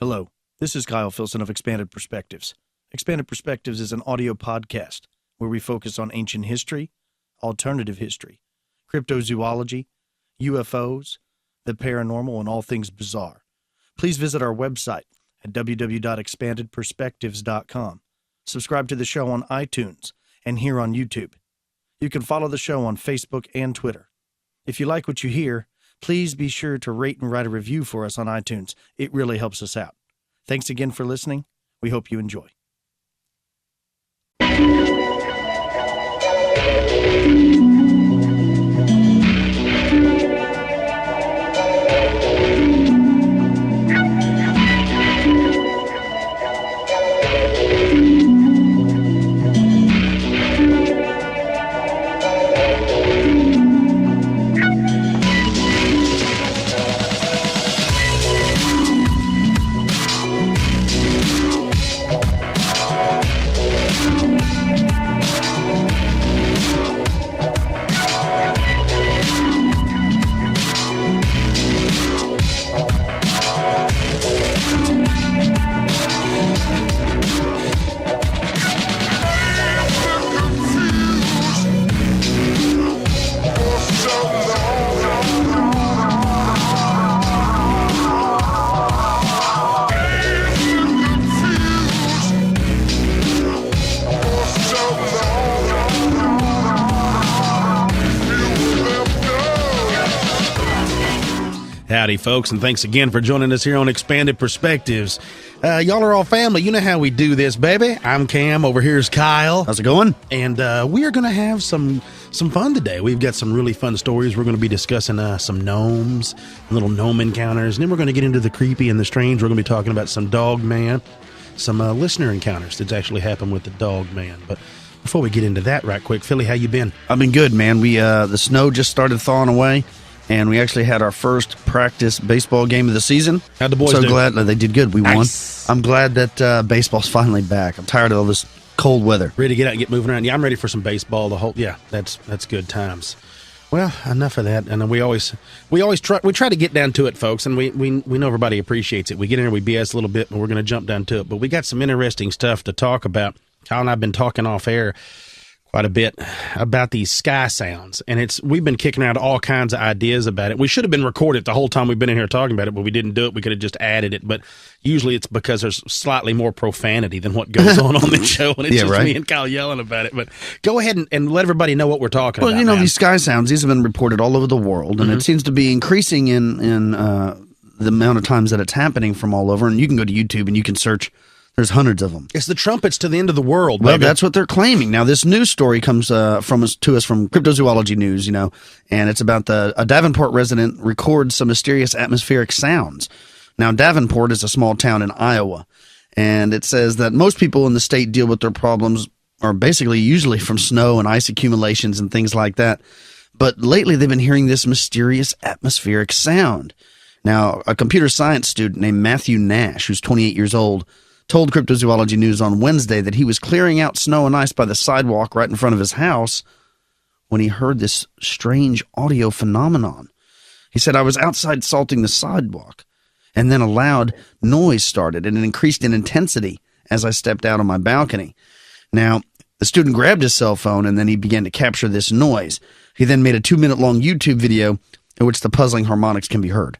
Hello, this is Kyle Filson of Expanded Perspectives. Expanded Perspectives is an audio podcast where we focus on ancient history, alternative history, cryptozoology, UFOs, the paranormal, and all things bizarre. Please visit our website at www.expandedperspectives.com. Subscribe to the show on iTunes and here on YouTube. You can follow the show on Facebook and Twitter. If you like what you hear, please be sure to rate and write a review for us on iTunes. It really helps us out. Thanks again for listening. We hope you enjoy. Howdy, folks, and thanks again for joining us here on Expanded Perspectives. Y'all are all family. You know how we do this, baby. I'm Cam. Over here is Kyle. How's it going? And we are going to have some fun today. We've got some really fun stories. We're going to be discussing some gnomes, little gnome encounters, and then we're going to get into the creepy and the strange. We're going to be talking about some Dogman, some listener encounters that's actually happened with the Dogman. But before we get into that right quick, Philly, how you been? I've been good, man. We the snow just started thawing away, and we actually had our first practice baseball game of the season. How'd the boys do? So glad they did good. We won. I'm glad that baseball's finally back. I'm tired of all this cold weather. Ready to get out and get moving around. Yeah, I'm ready for some baseball. That's good times. Well, enough of that. And we try to get down to it, folks, and we know everybody appreciates it. We get in here, we BS a little bit, but we're going to jump down to it. But we got some interesting stuff to talk about. Kyle and I have been talking off air quite a bit about these sky sounds, and we've been kicking around all kinds of ideas about it. We should have been recorded the whole time we've been in here talking about it, but we didn't do it. We could have just added it, but usually it's because there's slightly more profanity than what goes on the show, and it's just right. Me and Kyle yelling about it. But go ahead and let everybody know what we're talking about. Well, you know, these sky sounds, these have been reported all over the world, and it seems to be increasing in the amount of times that it's happening from all over. And you can go to YouTube and you can search. There's hundreds of them. It's the trumpets to the end of the world, Well, baby. That's what they're claiming. Now, this news story comes to us from Cryptozoology News, you know, and it's about a Davenport resident records some mysterious atmospheric sounds. Now, Davenport is a small town in Iowa, and it says that most people in the state deal with their problems are basically usually from snow and ice accumulations and things like that. But lately, they've been hearing this mysterious atmospheric sound. Now, a computer science student named Matthew Nash, who's 28 years old, told Cryptozoology News on Wednesday that he was clearing out snow and ice by the sidewalk right in front of his house when he heard this strange audio phenomenon. He said, "I was outside salting the sidewalk, and then a loud noise started, and it increased in intensity as I stepped out on my balcony." Now, the student grabbed his cell phone, and then he began to capture this noise. He then made a 2-minute-long YouTube video in which the puzzling harmonics can be heard.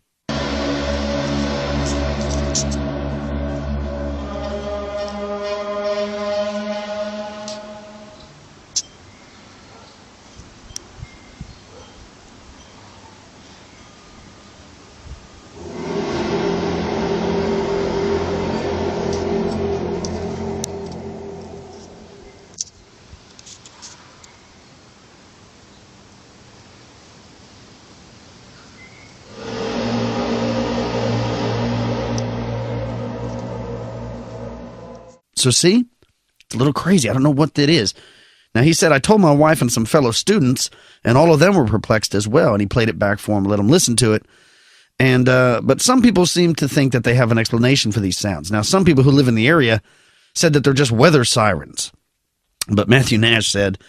So see, it's a little crazy. I don't know what that is. Now, he said, "I told my wife and some fellow students, and all of them were perplexed as well." And he played it back for them, let them listen to it. And but some people seem to think that they have an explanation for these sounds. Now, some people who live in the area said that they're just weather sirens. But Matthew Nash said,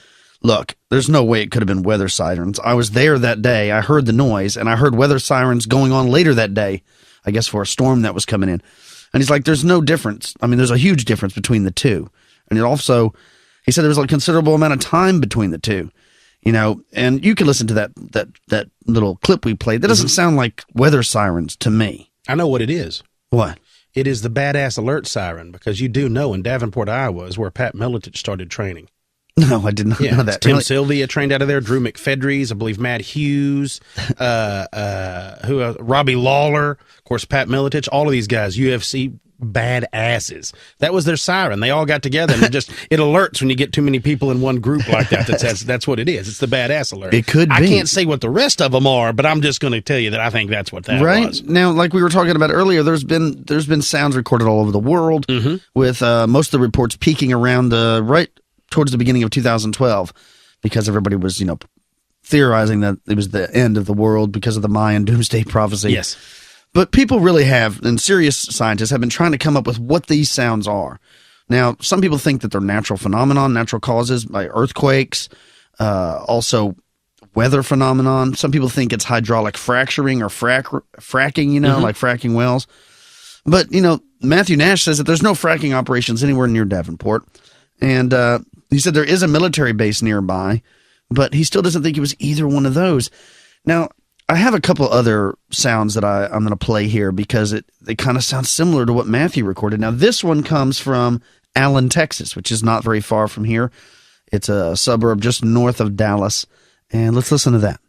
"Look, there's no way it could have been weather sirens. I was there that day. I heard the noise, and I heard weather sirens going on later that day, I guess for a storm that was coming in." And he's like, there's no difference. I mean, there's a huge difference between the two. And it also, he said there was a considerable amount of time between the two, and you can listen to that little clip we played. That doesn't sound like weather sirens to me. I know what it is. What? It is the badass alert siren, because you do know in Davenport, Iowa is where Pat Miletich started training. No, I did not know that. Tim Sylvia trained out of there. Drew McFedries, I believe Matt Hughes, Robbie Lawler, of course, Pat Miletich, all of these guys, UFC badasses. That was their siren. They all got together, and it alerts when you get too many people in one group like that. That's what it is. It's the badass alert. It could be. I can't say what the rest of them are, but I'm just going to tell you that I think that's what that was. Now, like we were talking about earlier, there's been sounds recorded all over the world, with most of the reports peaking around right towards the beginning of 2012, because everybody was, theorizing that it was the end of the world because of the Mayan doomsday prophecy. Yes. But people really have, and serious scientists have been trying to come up with what these sounds are. Now, some people think that they're natural phenomenon, natural causes by earthquakes, also weather phenomenon. Some people think it's hydraulic fracturing or fracking, like fracking wells. But, Matthew Nash says that there's no fracking operations anywhere near Davenport. And he said there is a military base nearby, but he still doesn't think it was either one of those. Now, I have a couple other sounds that I'm going to play here because they kind of sound similar to what Matthew recorded. Now, this one comes from Allen, Texas, which is not very far from here. It's a suburb just north of Dallas. And let's listen to that.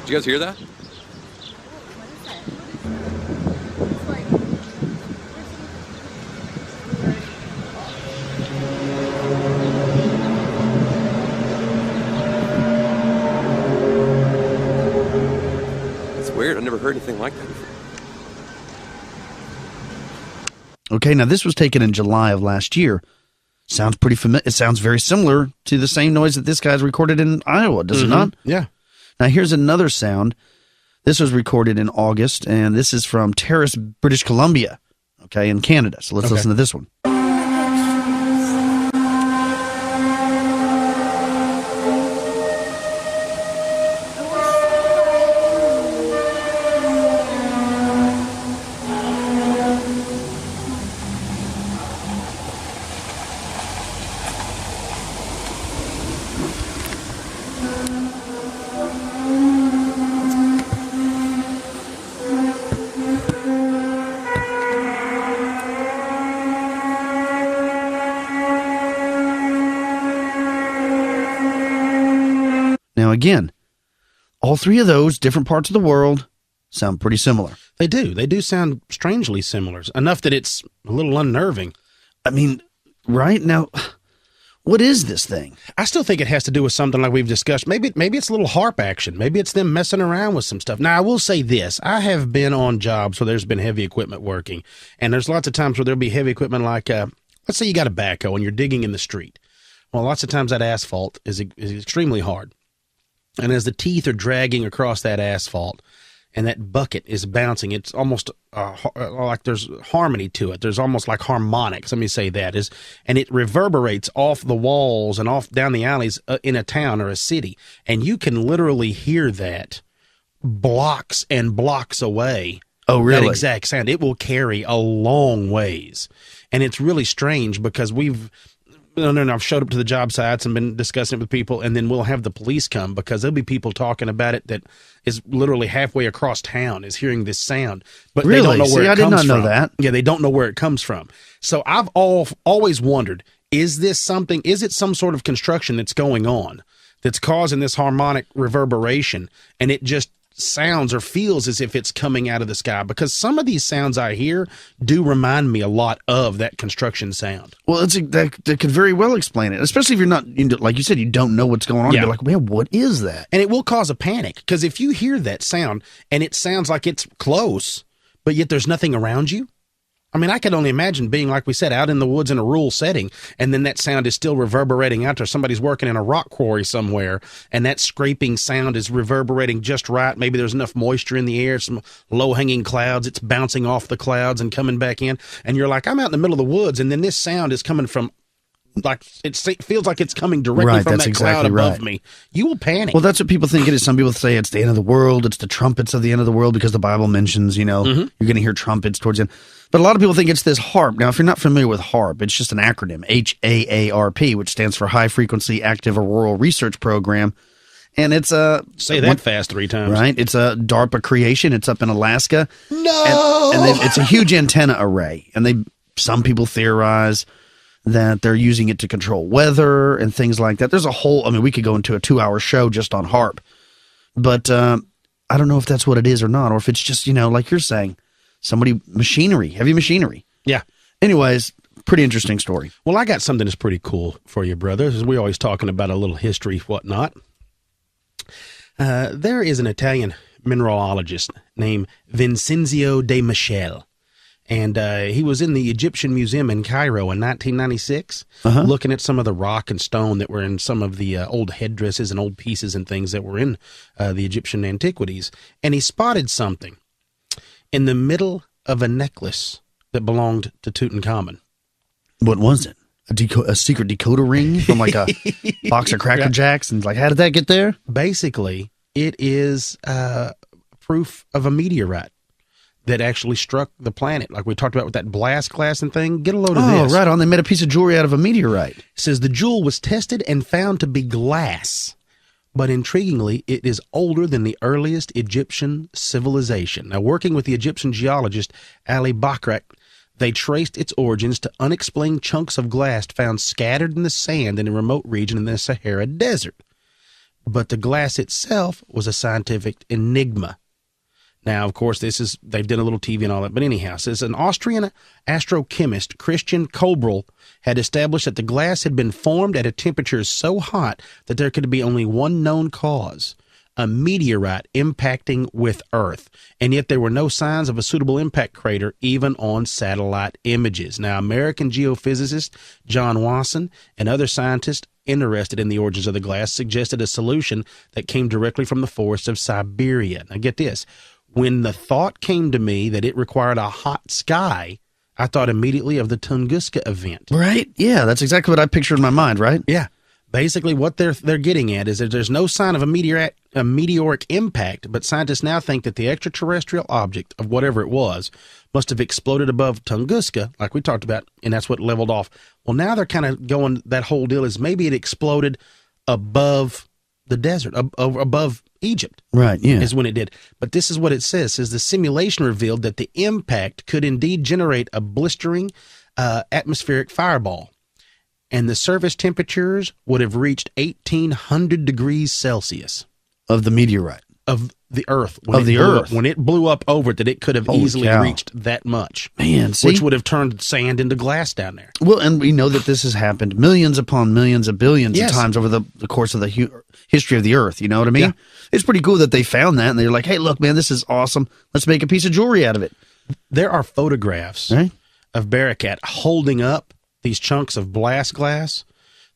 Did you guys hear that? It's weird. I've never heard anything like that before. Okay, now this was taken in July of last year. Sounds pretty familiar. It sounds very similar to the same noise that this guy's recorded in Iowa, does it not? Yeah. Now, here's another sound. This was recorded in August, and this is from Terrace, British Columbia, okay, in Canada. So let's listen to this one. Now, again, all three of those different parts of the world sound pretty similar. They do. They do sound strangely similar, enough that it's a little unnerving. I mean, right? Now, what is this thing? I still think it has to do with something like we've discussed. Maybe it's a little harp action. Maybe it's them messing around with some stuff. Now, I will say this. I have been on jobs where there's been heavy equipment working, and there's lots of times where there'll be heavy equipment like, let's say you got a backhoe and you're digging in the street. Well, lots of times that asphalt is extremely hard. And as the teeth are dragging across that asphalt and that bucket is bouncing, it's almost like there's harmony to it. There's almost like harmonics, let me say that. And it reverberates off the walls and off down the alleys in a town or a city. And you can literally hear that blocks and blocks away. Oh, really? That exact sound. It will carry a long ways. And it's really strange because I've showed up to the job sites and been discussing it with people, and then we'll have the police come because there'll be people talking about it that is literally halfway across town is hearing this sound, but really? They don't know where it comes from. I did not know that. Yeah, they don't know where it comes from. So I've always wondered, is it some sort of construction that's going on that's causing this harmonic reverberation, and it just sounds or feels as if it's coming out of the sky? Because some of these sounds I hear do remind me a lot of that construction sound. Well, that could very well explain it, especially if you're not, like you said, you don't know what's going on. Yeah. You're like, man, what is that? And it will cause a panic, because if you hear that sound and it sounds like it's close, but yet there's nothing around you, I mean, I can only imagine being, like we said, out in the woods in a rural setting, and then that sound is still reverberating out there. Somebody's working in a rock quarry somewhere, and that scraping sound is reverberating just right. Maybe there's enough moisture in the air, some low-hanging clouds. It's bouncing off the clouds and coming back in. And you're like, I'm out in the middle of the woods, and then this sound is coming from, like, it feels like it's coming directly from that cloud above me. You will panic. Well, that's what people think it is. Some people say it's the end of the world. It's the trumpets of the end of the world because the Bible mentions, you're going to hear trumpets towards the end. But a lot of people think it's this HAARP. Now, if you're not familiar with HAARP, it's just an acronym, HAARP, which stands for High Frequency Active Auroral Research Program. And it's a... Say that fast 3 times. Right? It's a DARPA creation. It's up in Alaska. No! And it's a huge antenna array. And some people theorize that they're using it to control weather and things like that. There's a whole... I mean, we could go into a 2-hour show just on HAARP. But I don't know if that's what it is or not, or if it's just, like you're saying, heavy machinery. Yeah. Anyways, pretty interesting story. Well, I got something that's pretty cool for you, brothers. We're always talking about a little history, whatnot. There is an Italian mineralogist named Vincenzo de Michele. And he was in the Egyptian Museum in Cairo in 1996, looking at some of the rock and stone that were in some of the old headdresses and old pieces and things that were in the Egyptian antiquities. And he spotted something in the middle of a necklace that belonged to Tutankhamun. What was it? A secret decoder ring from like a box of Cracker Jacks? And like, how did that get there? Basically, it is proof of a meteorite that actually struck the planet. Like we talked about with that blast glass and thing. Get a load of this. Oh, right on. They made a piece of jewelry out of a meteorite. It says the jewel was tested and found to be glass. But intriguingly, it is older than the earliest Egyptian civilization. Now, working with the Egyptian geologist Ali Bakrak, they traced its origins to unexplained chunks of glass found scattered in the sand in a remote region in the Sahara Desert. But the glass itself was a scientific enigma. Now, of course, they've done a little TV and all that, but anyhow, it says an Austrian astrochemist, Christian Kobrel, had established that the glass had been formed at a temperature so hot that there could be only one known cause, a meteorite impacting with Earth, and yet there were no signs of a suitable impact crater even on satellite images. Now, American geophysicist John Wasson and other scientists interested in the origins of the glass suggested a solution that came directly from the forests of Siberia. Now, get this. When the thought came to me that it required a hot sky, I thought immediately of the Tunguska event. Right? Yeah, that's exactly what I pictured in my mind, right? Yeah. Basically, what they're getting at is that there's no sign of a meteoric impact, but scientists now think that the extraterrestrial object of whatever it was must have exploded above Tunguska, like we talked about, and that's what leveled off. Well, now they're kind of going, that whole deal is maybe it exploded above the desert, above Egypt. Right, yeah. Is when it did. But this is what it says. It says the simulation revealed that the impact could indeed generate a blistering atmospheric fireball. And the surface temperatures would have reached 1,800 degrees Celsius. Of the meteorite. Of the Earth. When it blew up over it, that it could have easily reached that much. Man, see? Which would have turned sand into glass down there. Well, and we know that this has happened millions upon millions of billions of times over the course of the history of the Earth. You know what I mean? Yeah. It's pretty cool that they found that, and they're like, hey, look, man, this is awesome. Let's make a piece of jewelry out of it. There are photographs of Barakat holding up these chunks of blast glass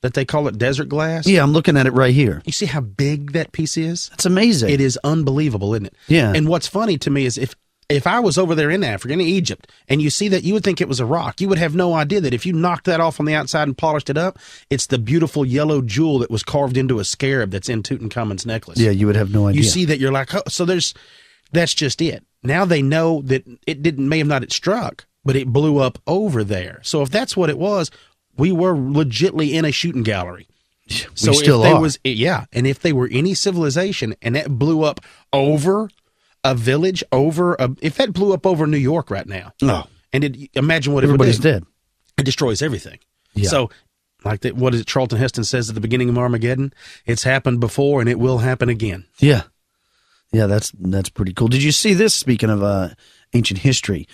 that they call it desert glass. Yeah, I'm looking at it right here. You see how big that piece is? That's amazing. It is unbelievable, isn't it? Yeah. And what's funny to me is if I was over there in Africa, in Egypt, and you see that, you would think it was a rock. You would have no idea that if you knocked that off on the outside and polished it up, it's the beautiful yellow jewel that was carved into a scarab that's in Tutankhamun's necklace. Yeah, you would have no idea. You see that, you're like, oh, so that's just it. Now they know that it may have not struck, but it blew up over there. So if that's what it was, we were legitly in a shooting gallery. So we still are. And if they were any civilization and that blew up over a village, if that blew up over New York right now, and imagine what everybody's dead. It destroys everything. Yeah. So, like that, what is it? Charlton Heston says at the beginning of Armageddon, it's happened before and it will happen again. Yeah, yeah, that's pretty cool. Did you see this? Speaking of ancient history.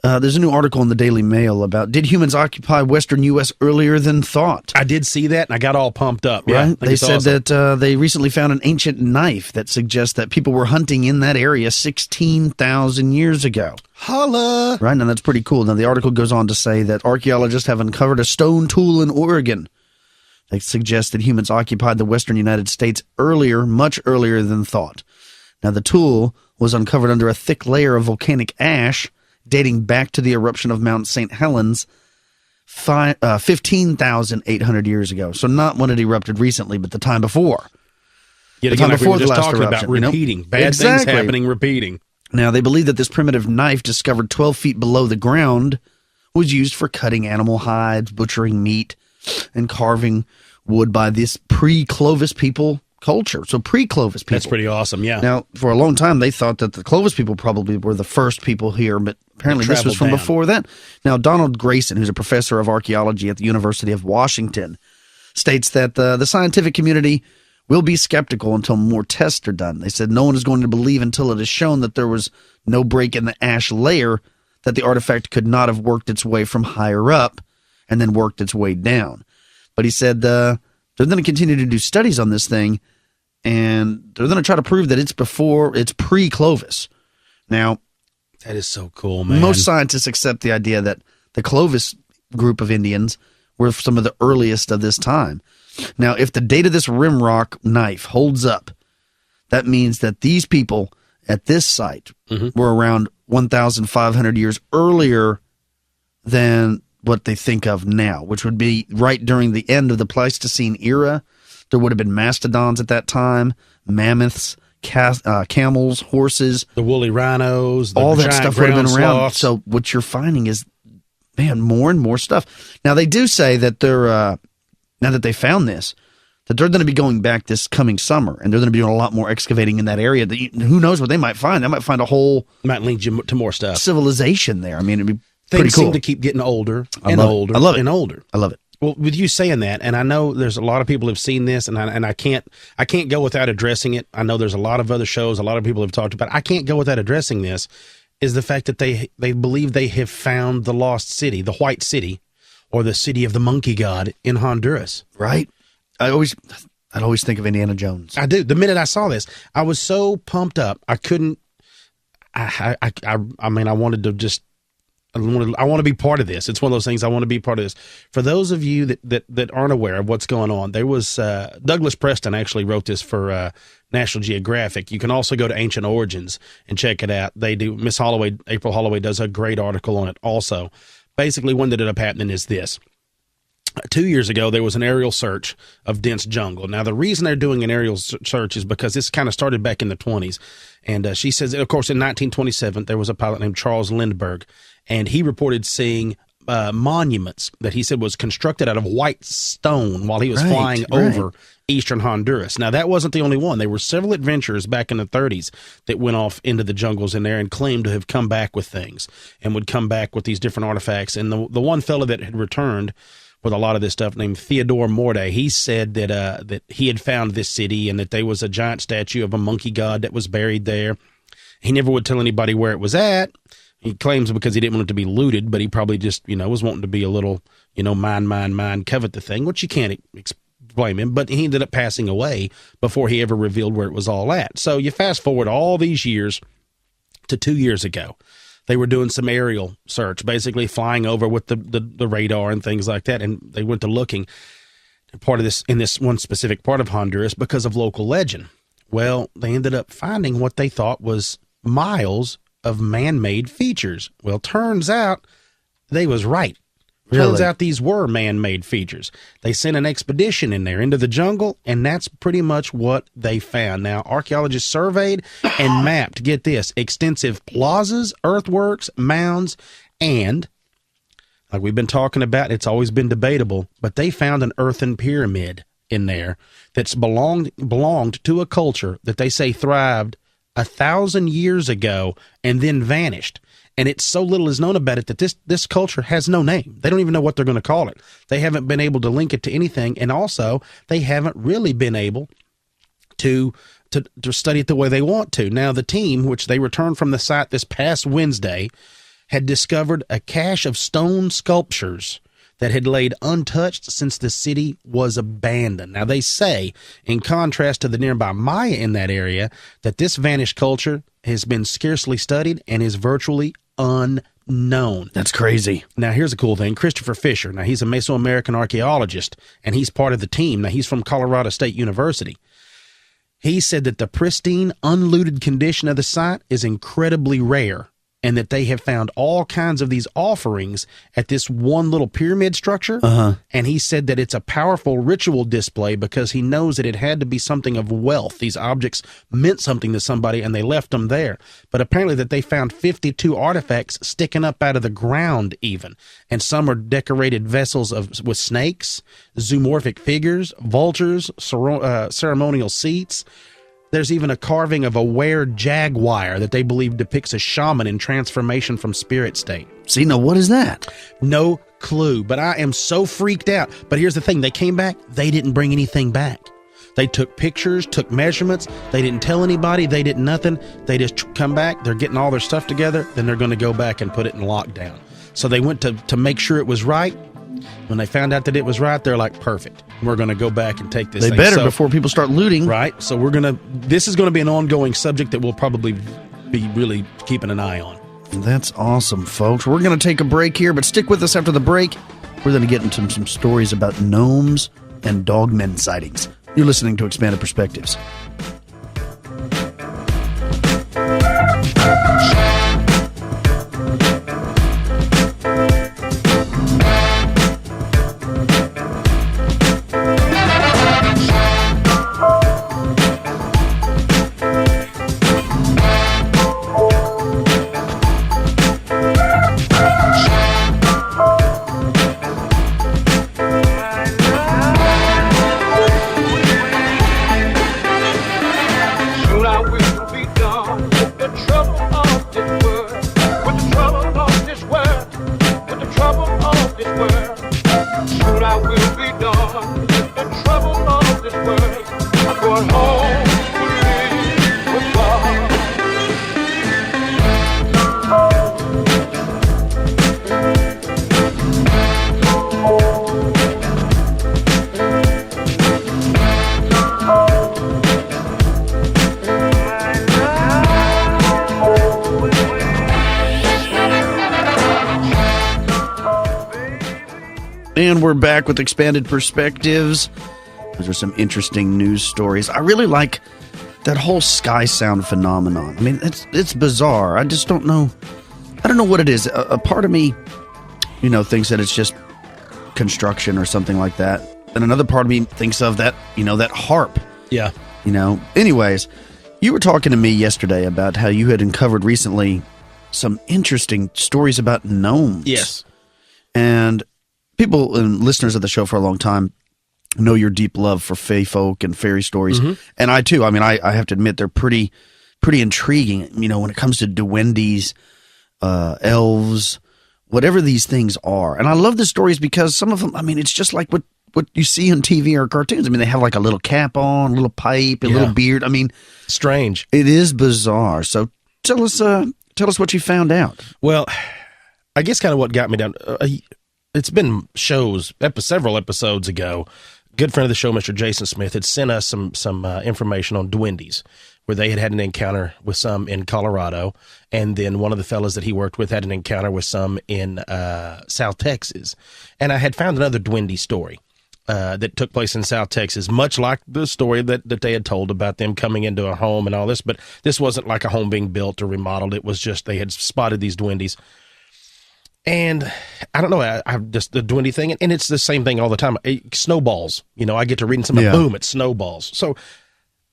There's a new article in the Daily Mail about, did humans occupy Western U.S. earlier than thought? I did see that, and I got all pumped up. Right? Yeah, They said that they recently found an ancient knife that suggests that people were hunting in that area 16,000 years ago. Holla! Right, and that's pretty cool. Now, the article goes on to say that archaeologists have uncovered a stone tool in Oregon that suggests that humans occupied the western United States earlier, much earlier than thought. Now, the tool was uncovered under a thick layer of volcanic ash dating back to the eruption of Mount St. Helens 15,800 years ago. So not when it erupted recently, but the time before. Yet the again, time like before we were the just last talking eruption. about repeating. Bad things happening, repeating. Now, they believe that this primitive knife discovered 12 feet below the ground was used for cutting animal hides, butchering meat, and carving wood by this pre-Clovis people culture. So pre-Clovis people. That's pretty awesome, yeah. Now, for a long time, they thought that the Clovis people probably were the first people here, but apparently this was from before that. Now, Donald Grayson, who's a professor of archaeology at the University of Washington, states that the scientific community will be skeptical until more tests are done. They said no one is going to believe until it is shown that there was no break in the ash layer, that the artifact could not have worked its way from higher up and then worked its way down. But he said they're going to continue to do studies on this thing, and they're going to try to prove that it's pre-Clovis. Now, that is so cool, man. Most scientists accept the idea that the Clovis group of Indians were some of the earliest of this time. Now, if the date of this rim rock knife holds up, that means that these people at this site were around 1,500 years earlier than what they think of now, which would be right during the end of the Pleistocene era. There would have been mastodons at that time, mammoths, camels, horses. The woolly rhinos. All that stuff would have been around. Sloths. So what you're finding is, man, more and more stuff. Now, they do say that they're, now that they found this, that they're going to be going back this coming summer, and they're going to be doing a lot more excavating in that area. Who knows what they might find? They might find a whole... Might lead you to more stuff. Civilization there. I mean, it'd be Things pretty cool. seem to keep getting older and older I love it. and older. I love it. Well, with you saying that, and I know there's a lot of people have seen this, and I can't go without addressing it. I know there's a lot of other shows, a lot of people have talked about it. I can't go without addressing this, is the fact that they believe they have found the lost city, the White City, or the city of the monkey god in Honduras. Right? I'd always think of Indiana Jones. I do. The minute I saw this, I was so pumped up. I couldn't. I mean, I wanted to just. I want to be part of this. It's one of those things. I want to be part of this. For those of you that aren't aware of what's going on, there was Douglas Preston actually wrote this for National Geographic. You can also go to Ancient Origins and check it out. They do. Miss Holloway, April Holloway, does a great article on it also. Basically, what ended up happening is this. 2 years ago, there was an aerial search of dense jungle. Now, the reason they're doing an aerial search is because this kind of started back in the 20s. And she says, of course, in 1927, there was a pilot named Charles Lindbergh, and he reported seeing monuments that he said was constructed out of white stone while he was flying over eastern Honduras. Now, that wasn't the only one. There were several adventurers back in the 30s that went off into the jungles in there and claimed to have come back with things and would come back with these different artifacts. And the one fellow that had returned with a lot of this stuff named Theodore Morday, he said that he had found this city and that there was a giant statue of a monkey god that was buried there. He never would tell anybody where it was at. He claims because he didn't want it to be looted, but he probably just, was wanting to be a little, mine, covet the thing, which you can't blame him. But he ended up passing away before he ever revealed where it was all at. So you fast forward all these years to 2 years ago. They were doing some aerial search, basically flying over with the radar and things like that, and they went to looking part of this in this one specific part of Honduras because of local legend. Well, they ended up finding what they thought was miles of man-made features. Well, turns out they was right. Turns out these were man-made features. They sent an expedition in there into the jungle, and that's pretty much what they found. Now, archaeologists surveyed and mapped, get this, extensive plazas, earthworks, mounds, and, like we've been talking about, it's always been debatable, but they found an earthen pyramid in there that's belonged to a culture that they say thrived 1,000 years ago and then vanished. And it's so little is known about it that this culture has no name. They don't even know what they're going to call it. They haven't been able to link it to anything, and also they haven't really been able to study it the way they want to. Now, the team, which they returned from the site this past Wednesday, had discovered a cache of stone sculptures that had laid untouched since the city was abandoned. Now, they say, in contrast to the nearby Maya in that area, that this vanished culture has been scarcely studied and is virtually unknown. That's crazy. Now, here's a cool thing. Christopher Fisher, now he's a Mesoamerican archaeologist, and he's part of the team. Now, he's from Colorado State University. He said that the pristine, unlooted condition of the site is incredibly rare, and that they have found all kinds of these offerings at this one little pyramid structure. And he said that it's a powerful ritual display because he knows that it had to be something of wealth. These objects meant something to somebody, and they left them there. But apparently that they found 52 artifacts sticking up out of the ground even. And some are decorated vessels with snakes, zoomorphic figures, vultures, ceremonial seats. There's even a carving of a were-jaguar that they believe depicts a shaman in transformation from spirit state. See, now what is that? No clue, but I am so freaked out. But here's the thing. They came back. They didn't bring anything back. They took pictures, took measurements. They didn't tell anybody. They did nothing. They just come back. They're getting all their stuff together. Then they're going to go back and put it in lockdown. So they went to make sure it was right. When they found out that it was right, they're like, perfect. We're going to go back and take this thing. They better before people start looting. Right. So this is going to be an ongoing subject that we'll probably be really keeping an eye on. That's awesome, folks. We're going to take a break here, but stick with us after the break. We're going to get into some stories about gnomes and dogmen sightings. You're listening to Expanded Perspectives. And we're back with Expanded Perspectives. Those are some interesting news stories. I really like that whole sky sound phenomenon. I mean, it's bizarre. I just don't know. I don't know what it is. A part of me, thinks that it's just construction or something like that. And another part of me thinks of that, that harp. Yeah. Anyways, you were talking to me yesterday about how you had uncovered recently some interesting stories about gnomes. Yes. And people and listeners of the show for a long time know your deep love for fae folk and fairy stories. Mm-hmm. And I too. I mean, I have to admit they're pretty intriguing, when it comes to duendes, elves, whatever these things are. And I love the stories because some of them, I mean, it's just like what you see on TV or cartoons. I mean, they have like a little cap on, a little pipe, a little beard. I mean, strange. It is bizarre. So tell us what you found out. Well, I guess kind of what got me down. It's been several episodes ago. Good friend of the show, Mr. Jason Smith, had sent us some information on duendes, where they had an encounter with some in Colorado, and then one of the fellas that he worked with had an encounter with some in South Texas. And I had found another duende story that took place in South Texas, much like the story that they had told about them coming into a home and all this, but this wasn't like a home being built or remodeled. It was just they had spotted these duendes. And I don't know, I just the duende thing, and it's the same thing all the time. Snowballs, I get to reading something, boom, it snowballs. So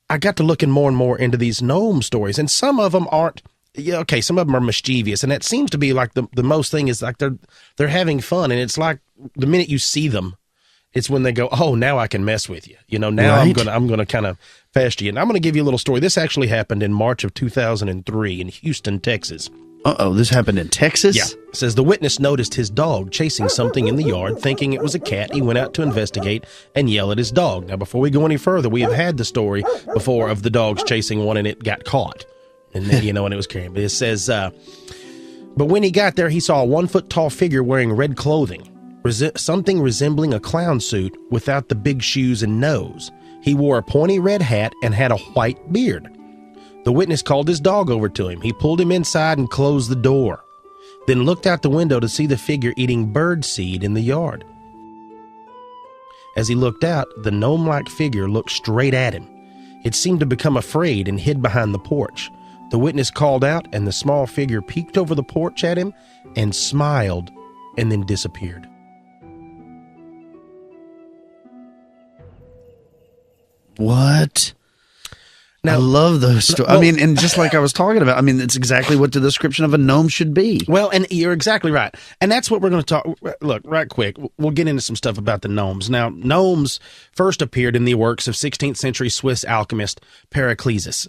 I got to looking more and more into these gnome stories, and some of them aren't. Some of them are mischievous, and that seems to be like the most thing is like they're having fun, and it's like the minute you see them, it's when they go, oh, now I can mess with you. Now right. I'm gonna kind of fast you, and I'm gonna give you a little story. This actually happened in March of 2003 in Houston, Texas. This happened in Texas? Yeah. It says the witness noticed his dog chasing something in the yard. Thinking it was a cat, he went out to investigate and yell at his dog. Now, before we go any further, we have had the story before of the dogs chasing one and it got caught. And then, and it was carrying. But it says, But when he got there, he saw a 1-foot-tall figure wearing red clothing, something resembling a clown suit without the big shoes and nose. He wore a pointy red hat and had a white beard. The witness called his dog over to him. He pulled him inside and closed the door, then looked out the window to see the figure eating bird seed in the yard. As he looked out, the gnome-like figure looked straight at him. It seemed to become afraid and hid behind the porch. The witness called out, and the small figure peeked over the porch at him and smiled and then disappeared. What? Now, I love those stories. I mean, and just like I was talking about, I mean, it's exactly what the description of a gnome should be. Well, and you're exactly right. And that's what we're going to talk. Look, right quick, we'll get into some stuff about the gnomes. Now, gnomes first appeared in the works of 16th century Swiss alchemist Paracelsus.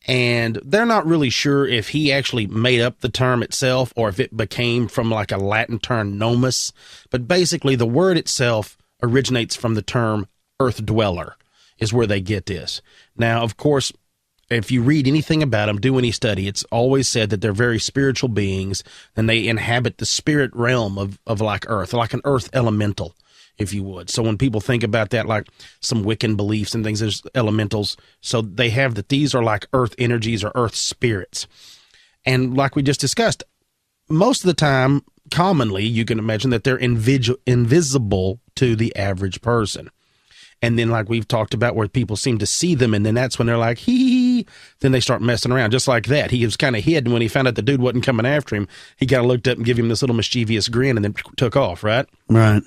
And they're not really sure if he actually made up the term itself or if it became from like a Latin term gnomus. But basically, the word itself originates from the term earth dweller, is where they get this. Now, of course, if you read anything about them, do any study, it's always said that they're very spiritual beings and they inhabit the spirit realm of like earth, like an earth elemental, if you would. So when people think about that, like some Wiccan beliefs and things, there's elementals. So they have that these are like earth energies or earth spirits. And like we just discussed, most of the time, commonly, you can imagine that they're invisible to the average person. And then like we've talked about where people seem to see them, and then that's when they're like, hee, then they start messing around just like that. He was kind of hid, and when he found out the dude wasn't coming after him, he kind of looked up and gave him this little mischievous grin and then took off, right? Right.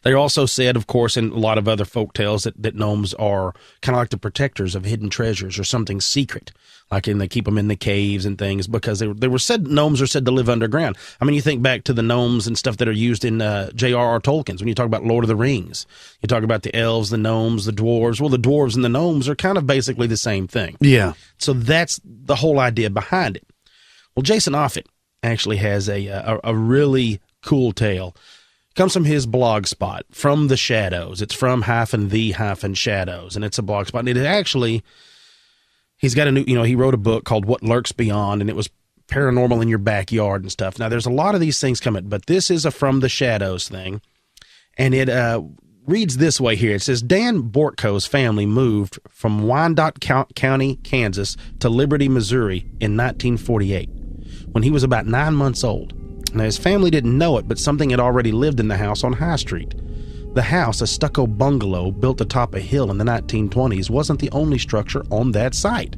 They also said, of course, in a lot of other folk tales that gnomes are kind of like the protectors of hidden treasures or something secret. Like, and they keep them in the caves and things because they were said, gnomes are said to live underground. I mean, you think back to the gnomes and stuff that are used in J.R.R. Tolkien's. When you talk about Lord of the Rings, you talk about the elves, the gnomes, the dwarves. Well, the dwarves and the gnomes are kind of basically the same thing. Yeah. So that's the whole idea behind it. Well, Jason Offutt actually has a really cool tale. Comes from his blog spot, From the Shadows. It's from -the-shadows, and it's a blog spot. And it actually, he's got a new, he wrote a book called What Lurks Beyond, and it was paranormal in your backyard and stuff. Now, there's a lot of these things coming, but this is a From the Shadows thing, and it reads this way here. It says, Dan Bortko's family moved from Wyandotte County, Kansas, to Liberty, Missouri in 1948, when he was about 9 months old. Now, his family didn't know it, but something had already lived in the house on High Street. The house, a stucco bungalow built atop a hill in the 1920s, wasn't the only structure on that site.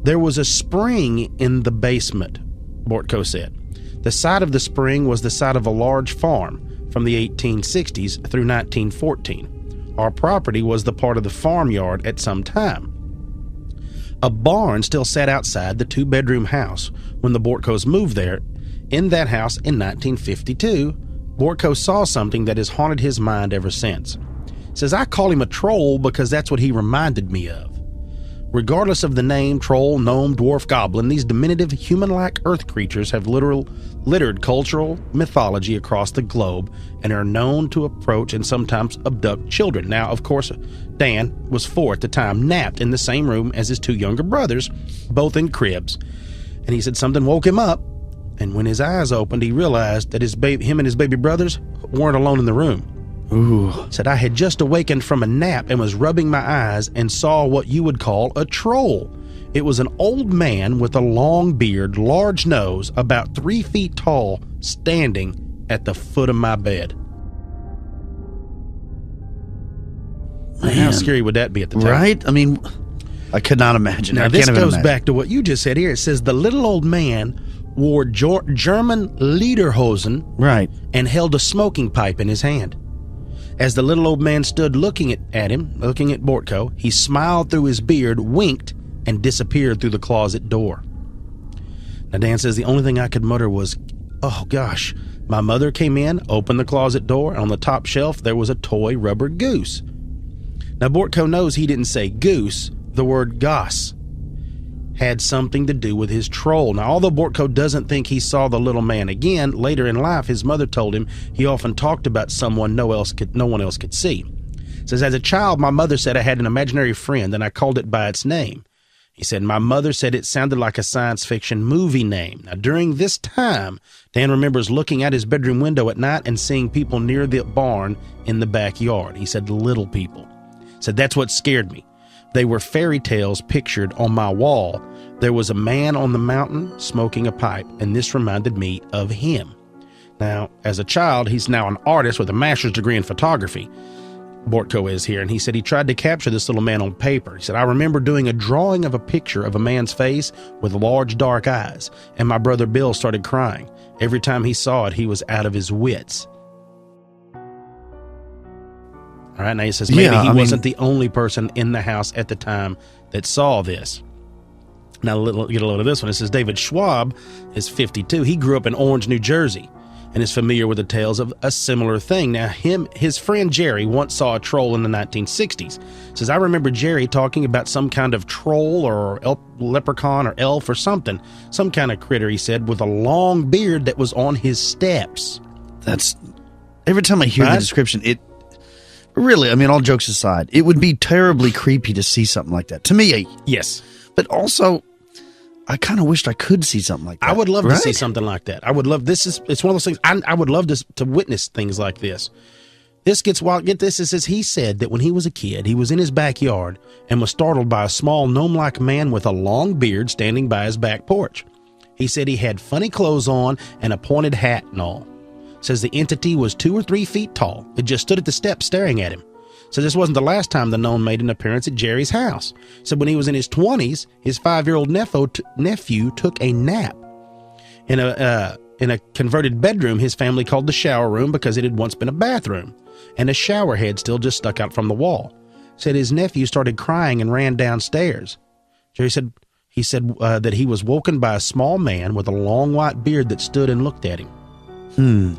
There was a spring in the basement, Bortko said. The site of the spring was the site of a large farm from the 1860s through 1914. Our property was the part of the farmyard at some time. A barn still sat outside the 2-bedroom house when the Bortkos moved there. In that house in 1952, Bortko saw something that has haunted his mind ever since. Says, I call him a troll because that's what he reminded me of. Regardless of the name, troll, gnome, dwarf, goblin, these diminutive human-like earth creatures have littered cultural mythology across the globe and are known to approach and sometimes abduct children. Now, of course, Dan was 4 at the time, napped in the same room as his 2 younger brothers, both in cribs. And he said something woke him up. And when his eyes opened, he realized that him and his baby brothers weren't alone in the room. Ooh. Said, I had just awakened from a nap and was rubbing my eyes and saw what you would call a troll. It was an old man with a long beard, large nose, about 3 feet tall, standing at the foot of my bed. Man. How scary would that be at the time? Right? I mean, I could not imagine. Now, this goes back to what you just said here. It says the little old man wore German lederhosen, right, and held a smoking pipe in his hand. As the little old man stood looking at Bortko, he smiled through his beard, winked, and disappeared through the closet door. Now, Dan says the only thing I could mutter was, oh gosh. My mother came in, opened the closet door, and on the top shelf there was a toy rubber goose. Now, Bortko knows he didn't say goose. The word goss had something to do with his troll. Now, although Bortko doesn't think he saw the little man again, later in life his mother told him he often talked about someone no one else could see. It says, as a child, my mother said I had an imaginary friend and I called it by its name. He said, my mother said it sounded like a science fiction movie name. Now, during this time, Dan remembers looking out his bedroom window at night and seeing people near the barn in the backyard. He said, little people. He said, that's what scared me. They were fairy tales pictured on my wall. There was a man on the mountain smoking a pipe, and this reminded me of him. Now, as a child, he's now an artist with a master's degree in photography. Bortko is here, and he said he tried to capture this little man on paper. He said, I remember doing a drawing of a picture of a man's face with large dark eyes, and my brother Bill started crying. Every time he saw it, he was out of his wits. All right, now he says maybe he wasn't the only person in the house at the time that saw this. Now, get a load of this one. It says David Schwab is 52. He grew up in Orange, New Jersey, and is familiar with the tales of a similar thing. Now, his friend Jerry once saw a troll in the 1960s. Says, I remember Jerry talking about some kind of troll or leprechaun or elf or something, some kind of critter, he said, with a long beard that was on his steps. That's, every time I hear the description, it really, I mean, all jokes aside, it would be terribly creepy to see something like that. To me, yes. But also, I kind of wished I could see something like that. I would love to see something like that. I would love, it's one of those things, I would love to witness things like this. This gets wild. Get this, it says he said that when he was a kid, he was in his backyard and was startled by a small gnome-like man with a long beard standing by his back porch. He said he had funny clothes on and a pointed hat and all. Says the entity was 2 or 3 feet tall. It just stood at the steps staring at him. So this wasn't the last time the gnome made an appearance at Jerry's house. So when he was in his 20s, his 5-year-old nephew took a nap in a converted bedroom his family called the shower room because it had once been a bathroom, and a shower head still just stuck out from the wall. Said his nephew started crying and ran downstairs. Jerry said that he was woken by a small man with a long white beard that stood and looked at him.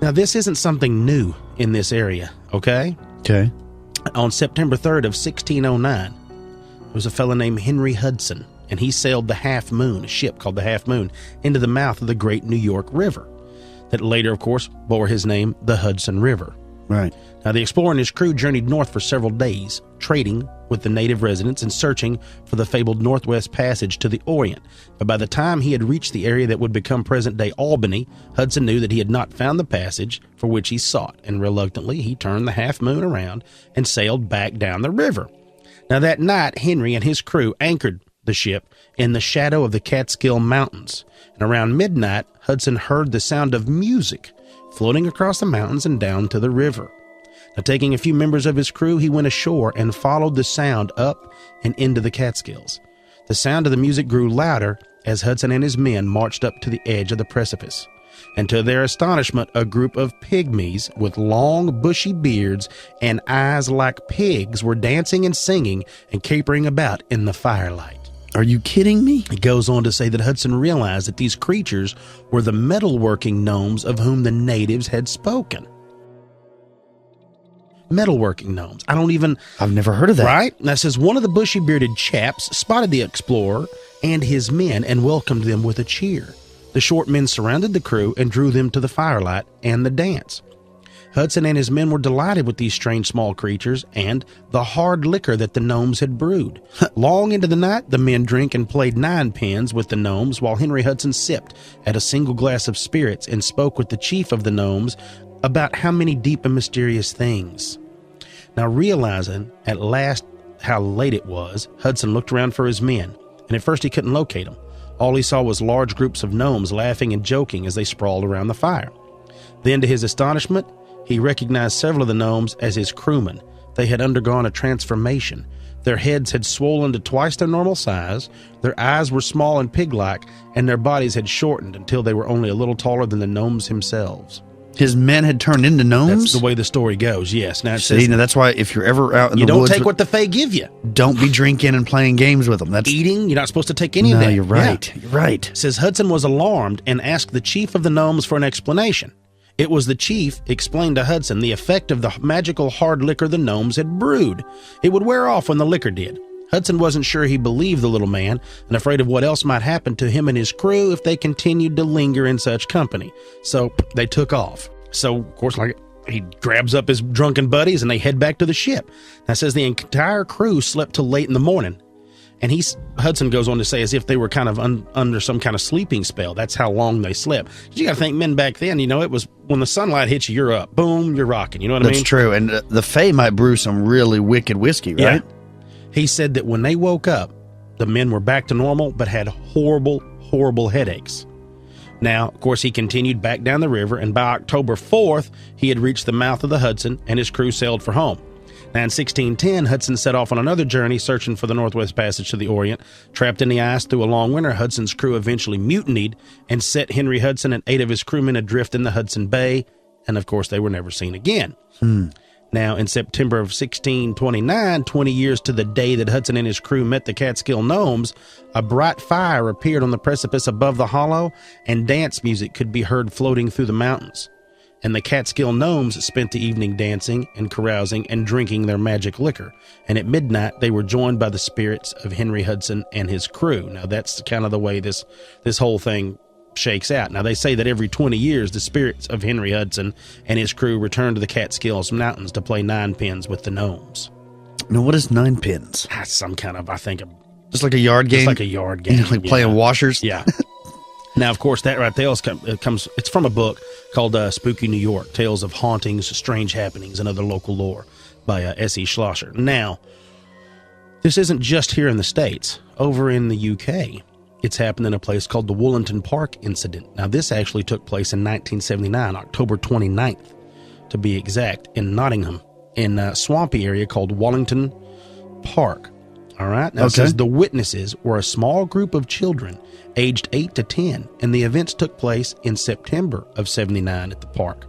Now this isn't something new in this area, okay? Okay. On September 3rd of 1609, there was a fellow named Henry Hudson, and he sailed the Half Moon, a ship called the Half Moon, into the mouth of the Great New York River, that later, of course, bore his name, the Hudson River. Right. Now, the explorer and his crew journeyed north for several days, trading with the native residents and searching for the fabled Northwest Passage to the Orient. But by the time he had reached the area that would become present-day Albany, Hudson knew that he had not found the passage for which he sought, and reluctantly he turned the Half Moon around and sailed back down the river. Now, that night, Henry and his crew anchored the ship in the shadow of the Catskill Mountains, and around midnight, Hudson heard the sound of music floating across the mountains and down to the river. Now, taking a few members of his crew, he went ashore and followed the sound up and into the Catskills. The sound of the music grew louder as Hudson and his men marched up to the edge of the precipice. And to their astonishment, a group of pygmies with long, bushy beards and eyes like pigs were dancing and singing and capering about in the firelight. Are you kidding me? It goes on to say that Hudson realized that these creatures were the metalworking gnomes of whom the natives had spoken. Metalworking gnomes. I've never heard of that. Right? Now it says one of the bushy bearded chaps spotted the explorer and his men and welcomed them with a cheer. The short men surrounded the crew and drew them to the firelight and the dance. Hudson and his men were delighted with these strange small creatures and the hard liquor that the gnomes had brewed. Long into the night, the men drank and played 9-pins with the gnomes while Henry Hudson sipped at a single glass of spirits and spoke with the chief of the gnomes about how many deep and mysterious things. Now, realizing at last how late it was, Hudson looked around for his men, and at first he couldn't locate them. All he saw was large groups of gnomes laughing and joking as they sprawled around the fire. Then, to his astonishment, he recognized several of the gnomes as his crewmen. They had undergone a transformation. Their heads had swollen to twice their normal size, their eyes were small and pig-like, and their bodies had shortened until they were only a little taller than the gnomes themselves. His men had turned into gnomes? That's the way the story goes, yes. Now, it says, that's why if you're ever out in the woods... You don't take what the Fae give you. Don't be drinking and playing games with them. That's eating, you're not supposed to take any of that. No, you're right. Yeah. You're right. It says Hudson was alarmed and asked the chief of the gnomes for an explanation. It was the chief explained to Hudson the effect of the magical hard liquor the gnomes had brewed. It would wear off when the liquor did. Hudson wasn't sure he believed the little man and afraid of what else might happen to him and his crew if they continued to linger in such company. So they took off. So, of course, he grabs up his drunken buddies and they head back to the ship. Now, it says the entire crew slept till late in the morning. And Hudson goes on to say as if they were kind of under some kind of sleeping spell. That's how long they slept. You got to think men back then, it was when the sunlight hits you, you're up. Boom, you're rocking. You know what I mean? That's true. And the Fae might brew some really wicked whiskey, right? Yeah. He said that when they woke up, the men were back to normal but had horrible, horrible headaches. Now, of course, he continued back down the river, and by October 4th, he had reached the mouth of the Hudson, and his crew sailed for home. Now, in 1610, Hudson set off on another journey searching for the Northwest Passage to the Orient. Trapped in the ice through a long winter, Hudson's crew eventually mutinied and set Henry Hudson and 8 of his crewmen adrift in the Hudson Bay, and of course, they were never seen again. Now, in September of 1629, 20 years to the day that Hudson and his crew met the Catskill Gnomes, a bright fire appeared on the precipice above the hollow, and dance music could be heard floating through the mountains. And the Catskill Gnomes spent the evening dancing and carousing and drinking their magic liquor. And at midnight, they were joined by the spirits of Henry Hudson and his crew. Now, that's kind of the way this whole thing shakes out. Now, they say that every 20 years, the spirits of Henry Hudson and his crew return to the Catskills Mountains to play nine pins with the gnomes. Now, what is nine pins? That's some kind of, I think, Just like a yard game? Just like a yard game. Like playing washers? Yeah. Now, of course, that right there it's from a book called Spooky New York, Tales of Hauntings, Strange Happenings, and Other Local Lore by S.E. Schlosser. Now, this isn't just here in the States. Over in the UK, it's happened in a place called the Wollington Park Incident. Now, this actually took place in 1979, October 29th, to be exact, in Nottingham, in a swampy area called Wallington Park. All right? Now, It says the witnesses were a small group of children aged 8 to 10, and the events took place in September of 79 at the park.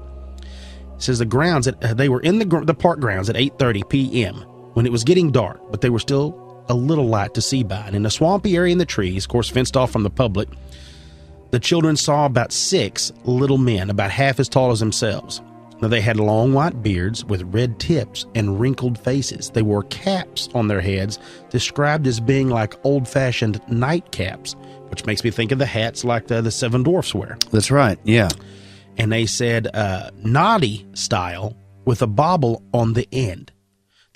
It says they were in the park grounds at 8:30 p.m. when it was getting dark, but they were still a little light to see by. And in a swampy area in the trees, of course fenced off from the public, the children saw about 6 little men, about half as tall as themselves. Now, they had long white beards with red tips and wrinkled faces. They wore caps on their heads, described as being like old-fashioned nightcaps, which makes me think of the hats like the Seven Dwarfs wear. That's right, yeah. And they said naughty style with a bauble on the end.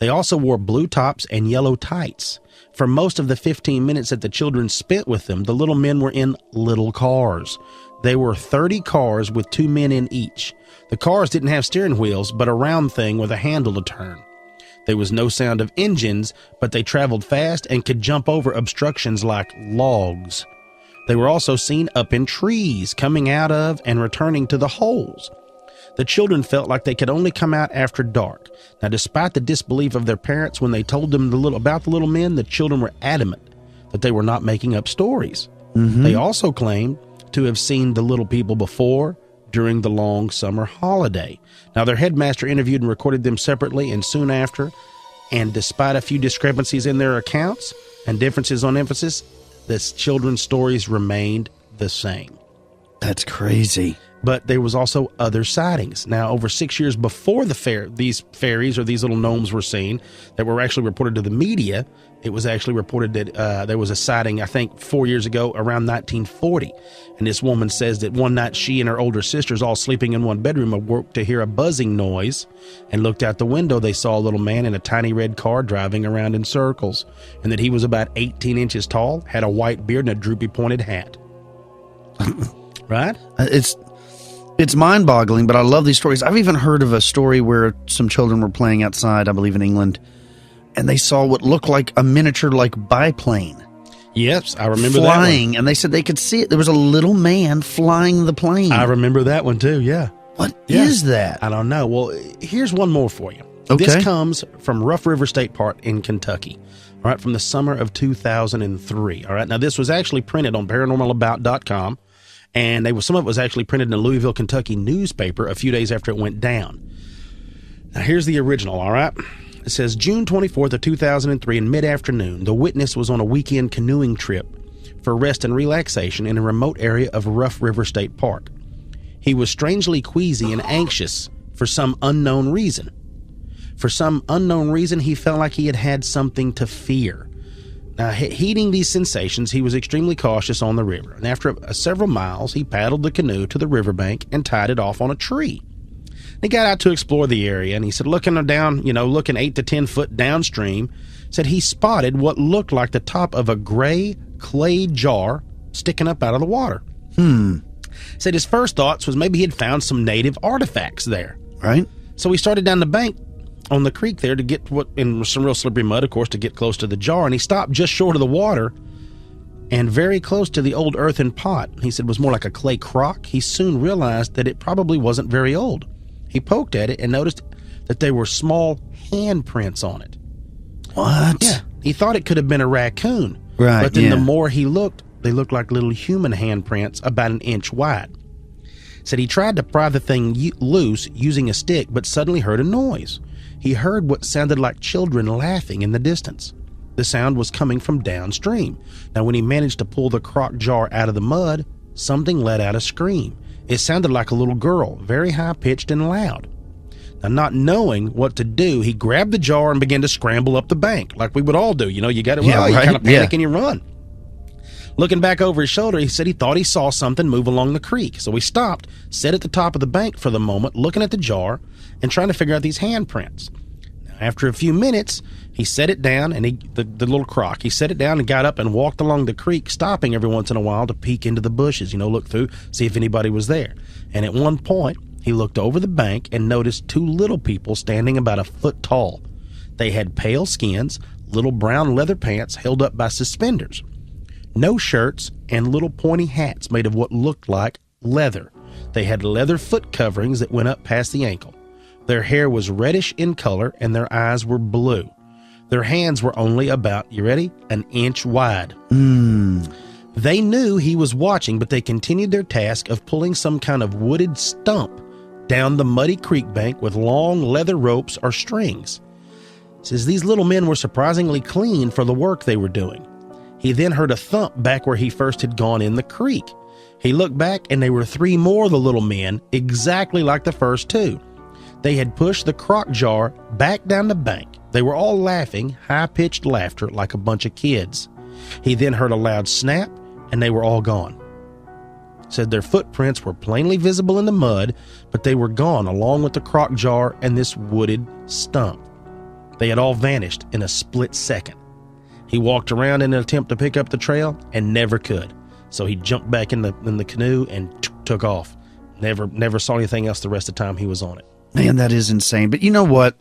They also wore blue tops and yellow tights. For most of the 15 minutes that the children spent with them, the little men were in little cars. There were 30 cars with 2 men in each. The cars didn't have steering wheels, but a round thing with a handle to turn. There was no sound of engines, but they traveled fast and could jump over obstructions like logs. They were also seen up in trees, coming out of and returning to the holes. The children felt like they could only come out after dark. Now, despite the disbelief of their parents when they told them about the little men, the children were adamant that they were not making up stories. They also claimed to have seen the little people before, during the long summer holiday. Now, their headmaster interviewed and recorded them separately and soon after, and despite a few discrepancies in their accounts and differences on emphasis, the children's stories remained the same. That's crazy. But there was also other sightings. Now, over 6 years before these fairies or these little gnomes were seen, that were actually reported to the media, it was actually reported that there was a sighting, I think, 4 years ago, around 1940. And this woman says that one night she and her older sisters, all sleeping in one bedroom, awoke to hear a buzzing noise and looked out the window. They saw a little man in a tiny red car driving around in circles, and that he was about 18 inches tall, had a white beard and a droopy pointed hat. Right? It's mind-boggling, but I love these stories. I've even heard of a story where some children were playing outside, I believe in England, and they saw what looked like a miniature biplane. Yes, I remember flying, that one. And they said they could see it. There was a little man flying the plane. I remember that one too, yeah. What is that? I don't know. Well, here's one more for you. Okay. This comes from Rough River State Park in Kentucky, all right, from the summer of 2003. All right, now this was actually printed on paranormalabout.com. And some of it was actually printed in a Louisville, Kentucky newspaper a few days after it went down. Now, here's the original, all right? It says, June 24th of 2003 in mid-afternoon, the witness was on a weekend canoeing trip for rest and relaxation in a remote area of Rough River State Park. He was strangely queasy and anxious for some unknown reason. For some unknown reason, he felt like he had something to fear. Now, heeding these sensations, he was extremely cautious on the river, and after several miles, he paddled the canoe to the riverbank and tied it off on a tree. He got out to explore the area, and he said, looking 8 to 10 foot downstream, said he spotted what looked like the top of a gray clay jar sticking up out of the water. Said his first thoughts was maybe he had found some native artifacts there. Right. So he started down the bank on the creek there to get in some real slippery mud, of course, to get close to the jar. And he stopped just short of the water and very close to the old earthen pot. He said it was more like a clay crock. He soon realized that it probably wasn't very old. He poked at it and noticed that there were small handprints on it. What? Yeah. He thought it could have been a raccoon. Right. But then yeah. the more he looked, they looked like little human handprints about an inch wide. Said he tried to pry the thing loose using a stick, but suddenly heard a noise. He heard what sounded like children laughing in the distance. The sound was coming from downstream. Now, when he managed to pull the crock jar out of the mud, something let out a scream. It sounded like a little girl, very high-pitched and loud. Now, not knowing what to do, he grabbed the jar and began to scramble up the bank, like we would all do. You know, you got to, you kind of panic and you run. Looking back over his shoulder, he said he thought he saw something move along the creek. So he stopped, sat at the top of the bank for the moment, looking at the jar and trying to figure out these handprints. Now, after a few minutes, he set it down, and the little crock, he set it down and got up and walked along the creek, stopping every once in a while to peek into the bushes, look through, see if anybody was there. And at one point, he looked over the bank and noticed two little people standing about a foot tall. They had pale skins, little brown leather pants held up by suspenders, no shirts, and little pointy hats made of what looked like leather. They had leather foot coverings that went up past the ankle. Their hair was reddish in color, and their eyes were blue. Their hands were only about, you ready, an inch wide. They knew he was watching, but they continued their task of pulling some kind of wooded stump down the muddy creek bank with long leather ropes or strings. It says these little men were surprisingly clean for the work they were doing. He then heard a thump back where he first had gone in the creek. He looked back, and there were three more of the little men, exactly like the first two. They had pushed the crock jar back down the bank. They were all laughing, high-pitched laughter like a bunch of kids. He then heard a loud snap, and they were all gone. Said their footprints were plainly visible in the mud, but they were gone along with the crock jar and this wooded stump. They had all vanished in a split second. He walked around in an attempt to pick up the trail and never could. So he jumped back in the canoe and took off. Never saw anything else the rest of the time he was on it. Man, that is insane. But you know what?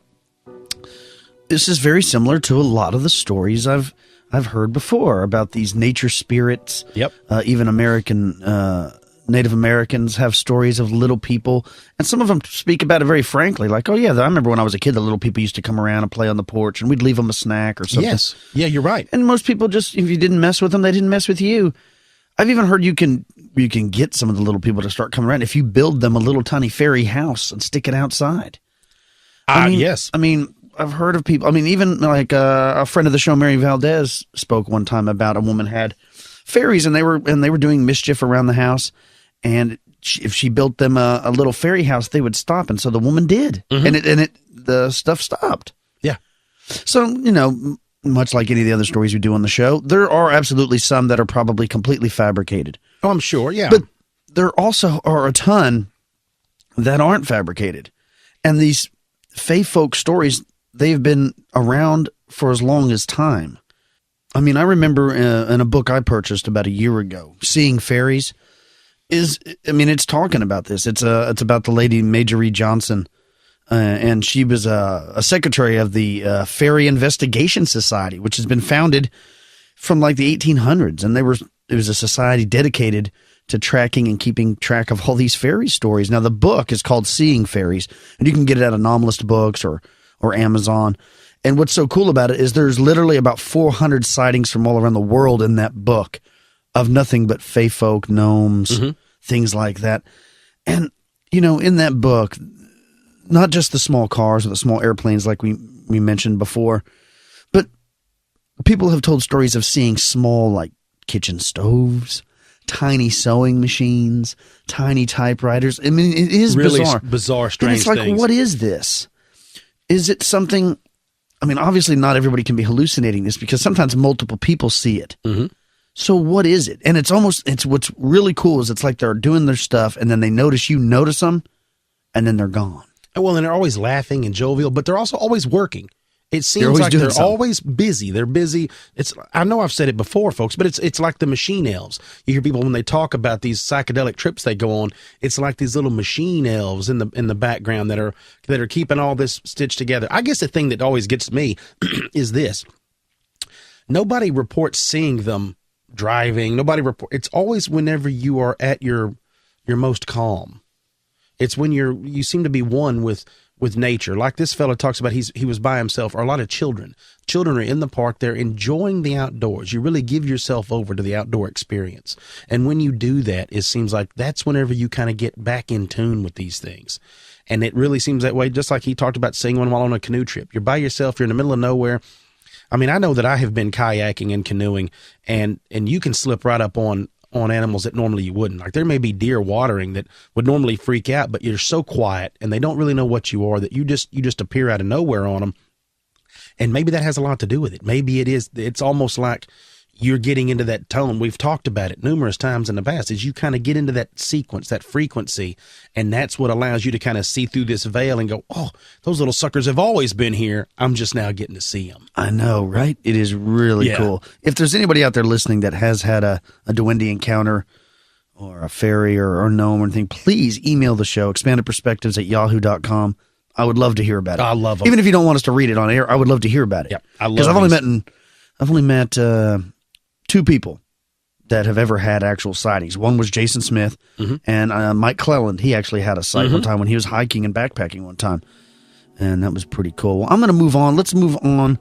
This is very similar to a lot of the stories I've heard before about these nature spirits. Yep. Even Native Americans have stories of little people, and some of them speak about it very frankly, like, oh yeah, I remember when I was a kid, the little people used to come around and play on the porch, and we'd leave them a snack or something. Yes. Yeah, you're right. And most people just, if you didn't mess with them, they didn't mess with you. I've even heard you can get some of the little people to start coming around if you build them a little tiny fairy house and stick it outside. Yes. I mean, I've heard of people. I mean, even like a friend of the show, Mary Valdez, spoke one time about a woman had fairies, and they were doing mischief around the house. And if she built them a little fairy house, they would stop. And so the woman did, and the stuff stopped. Yeah. So much like any of the other stories we do on the show, there are absolutely some that are probably completely fabricated. Oh, I'm sure. Yeah. But there also are a ton that aren't fabricated, and these fae folk stories, they've been around for as long as time. I mean, I remember in a book I purchased about a year ago, Seeing Fairies. It's talking about this. It's about the lady Marjorie Johnson, and she was a secretary of the Fairy Investigation Society, which has been founded from like the 1800s, and it was a society dedicated to tracking and keeping track of all these fairy stories. Now, the book is called Seeing Fairies, and you can get it at Anomalist Books or Amazon. And what's so cool about it is there's literally about 400 sightings from all around the world in that book of nothing but fae folk, gnomes, things like that. And, in that book, not just the small cars or the small airplanes like we mentioned before, but people have told stories of seeing small, like, kitchen stoves, tiny sewing machines, tiny typewriters. I mean, it is really bizarre, strange and it's like, things. What is this? Is it something? I mean, obviously not everybody can be hallucinating this because sometimes multiple people see it. So what is it? And it's what's really cool is it's like they're doing their stuff and then they notice them and then they're gone. Well, and they're always laughing and jovial, but they're also always working. It seems like they're always busy. They're busy. I know I've said it before, folks, but it's like the machine elves. You hear people when they talk about these psychedelic trips they go on, it's like these little machine elves in the background that are keeping all this stitched together. I guess the thing that always gets me is this. Nobody reports seeing them driving. It's always whenever you are at your most calm. It's when you seem to be one with nature. Like this fella talks about, he was by himself, or a lot of children. Children are in the park. They're enjoying the outdoors. You really give yourself over to the outdoor experience. And when you do that, it seems like that's whenever you kind of get back in tune with these things. And it really seems that way, just like he talked about seeing one while on a canoe trip. You're by yourself. You're in the middle of nowhere. I mean, I know that I have been kayaking and canoeing, and you can slip right up on animals that normally you wouldn't. Like there may be deer watering that would normally freak out, but you're so quiet and they don't really know what you are that you just appear out of nowhere on them. And maybe that has a lot to do with it. Maybe it's almost like you're getting into that tone. We've talked about it numerous times in the past, is you kind of get into that sequence, that frequency, and that's what allows you to kind of see through this veil and go, oh, those little suckers have always been here. I'm just now getting to see them. I know, right? It is really cool. If there's anybody out there listening that has had a duende encounter or a fairy or gnome or anything, please email the show, expandedperspectives@yahoo.com. I would love to hear about it. I love them. Even if you don't want us to read it on air, I would love to hear about it. Yeah, I love it. Because I've only met 2 people that have ever had actual sightings. One was Jason Smith, and Mike Cleland. He actually had a sight one time when he was hiking and backpacking one time, and that was pretty cool. Well, I'm going to move on. Let's move on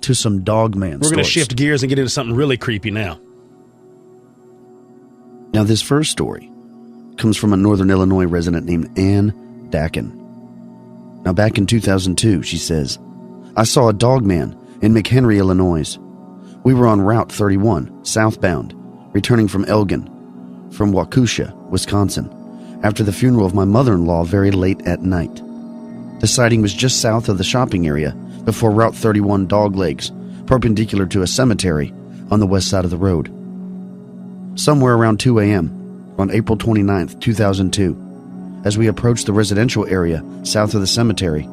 to some Dogman We're going to shift gears and get into something really creepy now. Now, this first story comes from a Northern Illinois resident named Ann Dakin. Now, back in 2002, she says, I saw a Dogman in McHenry, Illinois. We were on Route 31, southbound, returning from Elgin, from Waukesha, Wisconsin, after the funeral of my mother-in-law very late at night. The sighting was just south of the shopping area, before Route 31 doglegs, perpendicular to a cemetery on the west side of the road. Somewhere around 2 a.m., on April 29th, 2002, as we approached the residential area south of the cemetery,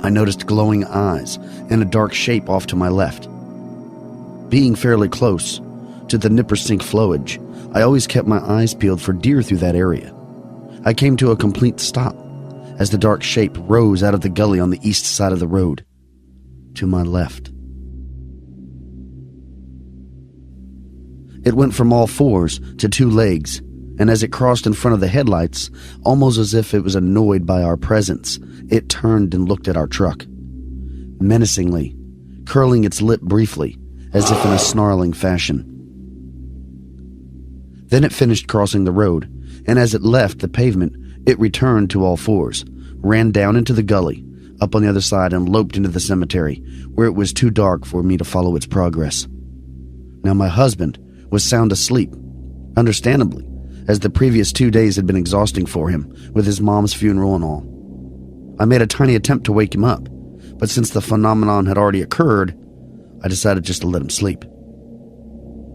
I noticed glowing eyes and a dark shape off to my left. Being fairly close to the Nippersink flowage, I always kept my eyes peeled for deer through that area. I came to a complete stop as the dark shape rose out of the gully on the east side of the road, to my left. It went from all fours to 2 legs, and as it crossed in front of the headlights, almost as if it was annoyed by our presence, it turned and looked at our truck, menacingly, curling its lip briefly, as if in a snarling fashion. Then it finished crossing the road, and as it left the pavement, it returned to all fours, ran down into the gully, up on the other side, and loped into the cemetery, where it was too dark for me to follow its progress. Now my husband was sound asleep, understandably, as the previous 2 days had been exhausting for him, with his mom's funeral and all. I made a tiny attempt to wake him up, but since the phenomenon had already occurred, I decided just to let him sleep.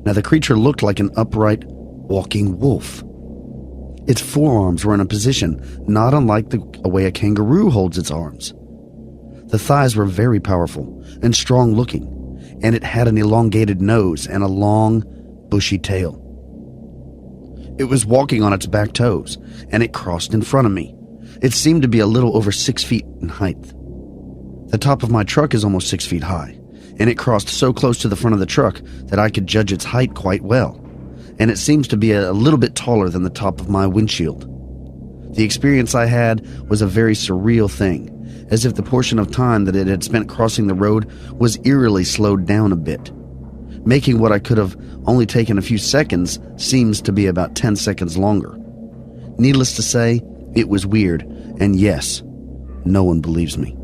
Now the creature looked like an upright, walking wolf. Its forearms were in a position not unlike the way a kangaroo holds its arms. The thighs were very powerful and strong-looking, and it had an elongated nose and a long, bushy tail. It was walking on its back toes, and it crossed in front of me. It seemed to be a little over 6 feet in height. The top of my truck is almost 6 feet high, and it crossed so close to the front of the truck that I could judge its height quite well, and it seems to be a little bit taller than the top of my windshield. The experience I had was a very surreal thing, as if the portion of time that it had spent crossing the road was eerily slowed down a bit, making what I could have only taken a few seconds seems to be about 10 seconds longer. Needless to say, it was weird, and yes, no one believes me.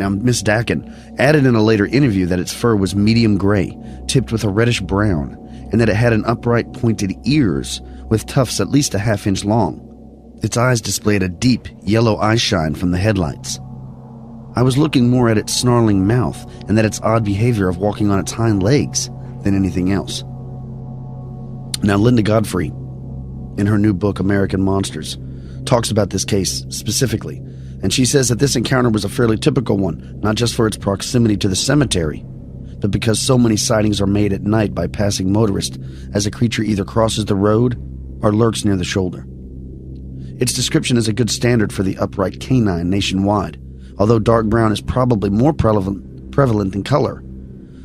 Now, Miss Dakin added in a later interview that its fur was medium gray, tipped with a reddish brown, and that it had an upright pointed ears with tufts at least a half-inch long. Its eyes displayed a deep yellow eyeshine from the headlights. I was looking more at its snarling mouth and at its odd behavior of walking on its hind legs than anything else. Now, Linda Godfrey, in her new book, American Monsters, talks about this case specifically, and she says that this encounter was a fairly typical one, not just for its proximity to the cemetery, but because so many sightings are made at night by passing motorists as a creature either crosses the road or lurks near the shoulder. Its description is a good standard for the upright canine nationwide, although dark brown is probably more prevalent in color.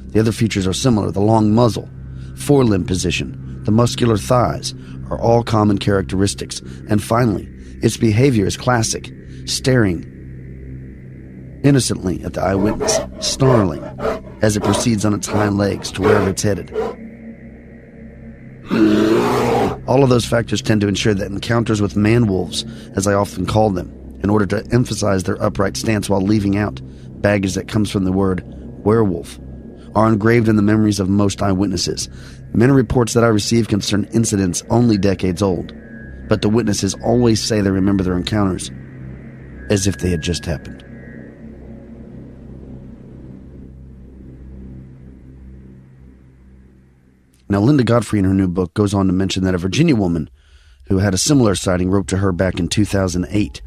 The other features are similar. The long muzzle, forelimb position, the muscular thighs are all common characteristics. And finally, its behavior is classic, staring innocently at the eyewitness, snarling as it proceeds on its hind legs to wherever it's headed. All of those factors tend to ensure that encounters with man-wolves, as I often call them, in order to emphasize their upright stance while leaving out baggage that comes from the word werewolf, are engraved in the memories of most eyewitnesses. Many reports that I receive concern incidents only decades old, but the witnesses always say they remember their encounters as if they had just happened. Now, Linda Godfrey in her new book goes on to mention that a Virginia woman who had a similar sighting wrote to her back in 2008.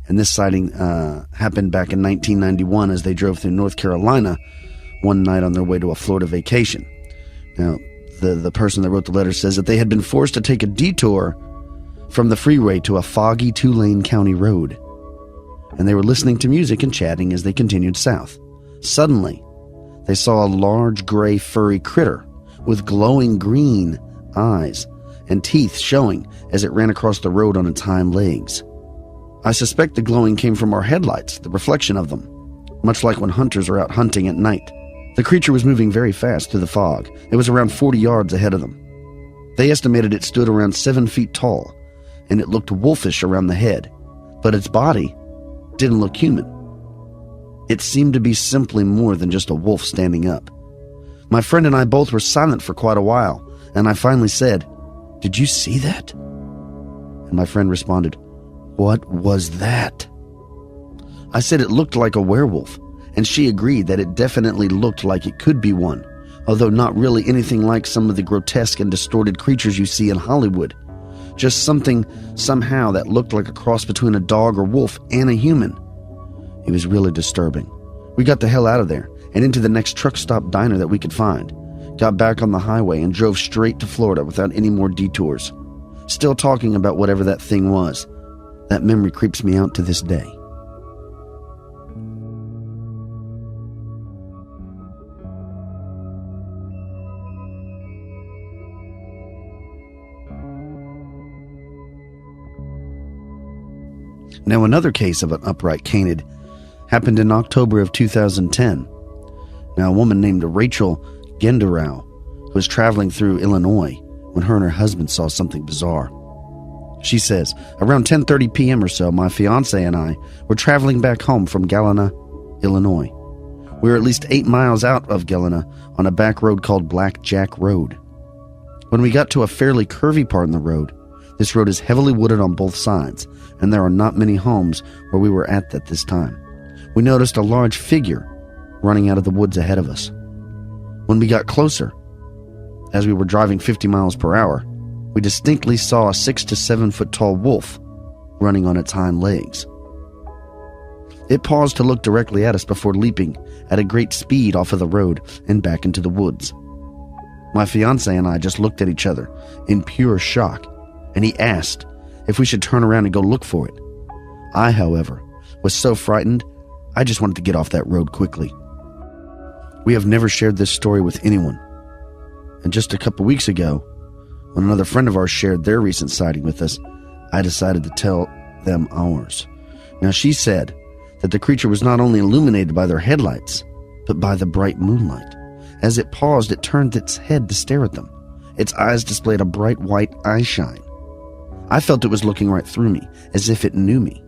And this sighting happened back in 1991 as they drove through North Carolina one night on their way to a Florida vacation. Now, the person that wrote the letter says that they had been forced to take a detour from the freeway to a foggy two-lane county road. And they were listening to music and chatting as they continued south. Suddenly, they saw a large gray furry critter with glowing green eyes and teeth showing as it ran across the road on its hind legs. I suspect the glowing came from our headlights, the reflection of them, much like when hunters are out hunting at night. The creature was moving very fast through the fog. It was around 40 yards ahead of them. They estimated it stood around 7 feet tall, and it looked wolfish around the head, but its body didn't look human. It seemed to be simply more than just a wolf standing up. My friend and I both were silent for quite a while, and I finally said, "Did you see that?" And my friend responded, "What was that?" I said it looked like a werewolf, and she agreed that it definitely looked like it could be one, although not really anything like some of the grotesque and distorted creatures you see in Hollywood. Just something, somehow, that looked like a cross between a dog or wolf and a human. It was really disturbing. We got the hell out of there and into the next truck stop diner that we could find, got back on the highway and drove straight to Florida without any more detours. Still talking about whatever that thing was. That memory creeps me out to this day. Now, another case of an upright canid happened in October of 2010. Now, a woman named Rachel Genderow was traveling through Illinois when her and her husband saw something bizarre. She says, around 10:30 p.m. or so, my fiancé and I were traveling back home from Galena, Illinois. We were at least 8 miles out of Galena on a back road called Black Jack Road. When we got to a fairly curvy part in the road, this road is heavily wooded on both sides, and there are not many homes where we were at this time. We noticed a large figure running out of the woods ahead of us. When we got closer, as we were driving 50 miles per hour, we distinctly saw a 6 to 7 foot tall wolf running on its hind legs. It paused to look directly at us before leaping at a great speed off of the road and back into the woods. My fiancé and I just looked at each other in pure shock, and he asked if we should turn around and go look for it. I, however, was so frightened, I just wanted to get off that road quickly. We have never shared this story with anyone. And just a couple weeks ago, when another friend of ours shared their recent sighting with us, I decided to tell them ours. Now, she said that the creature was not only illuminated by their headlights, but by the bright moonlight. As it paused, it turned its head to stare at them. Its eyes displayed a bright white eye shine. I felt it was looking right through me, as if it knew me.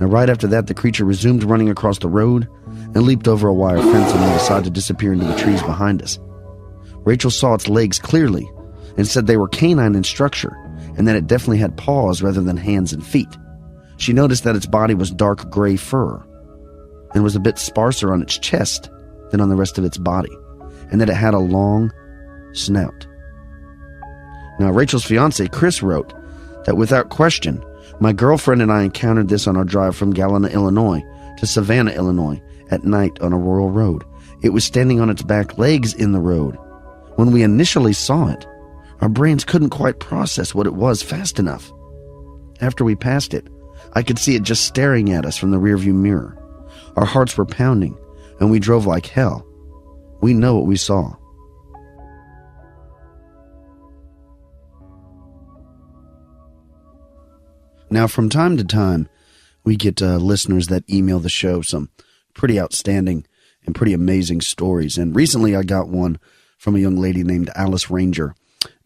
Now, right after that, the creature resumed running across the road and leaped over a wire fence on the other side to disappear into the trees behind us. Rachel saw its legs clearly and said they were canine in structure and that it definitely had paws rather than hands and feet. She noticed that its body was dark gray fur and was a bit sparser on its chest than on the rest of its body, and that it had a long snout. Now, Rachel's fiance, Chris, wrote that without question, my girlfriend and I encountered this on our drive from Galena, Illinois to Savannah, Illinois at night on a rural road. It was standing on its back legs in the road. When we initially saw it, our brains couldn't quite process what it was fast enough. After we passed it, I could see it just staring at us from the rearview mirror. Our hearts were pounding, and we drove like hell. We know what we saw. Now, from time to time, we get listeners that email the show some pretty outstanding and pretty amazing stories. And recently I got one from a young lady named Alice Ranger,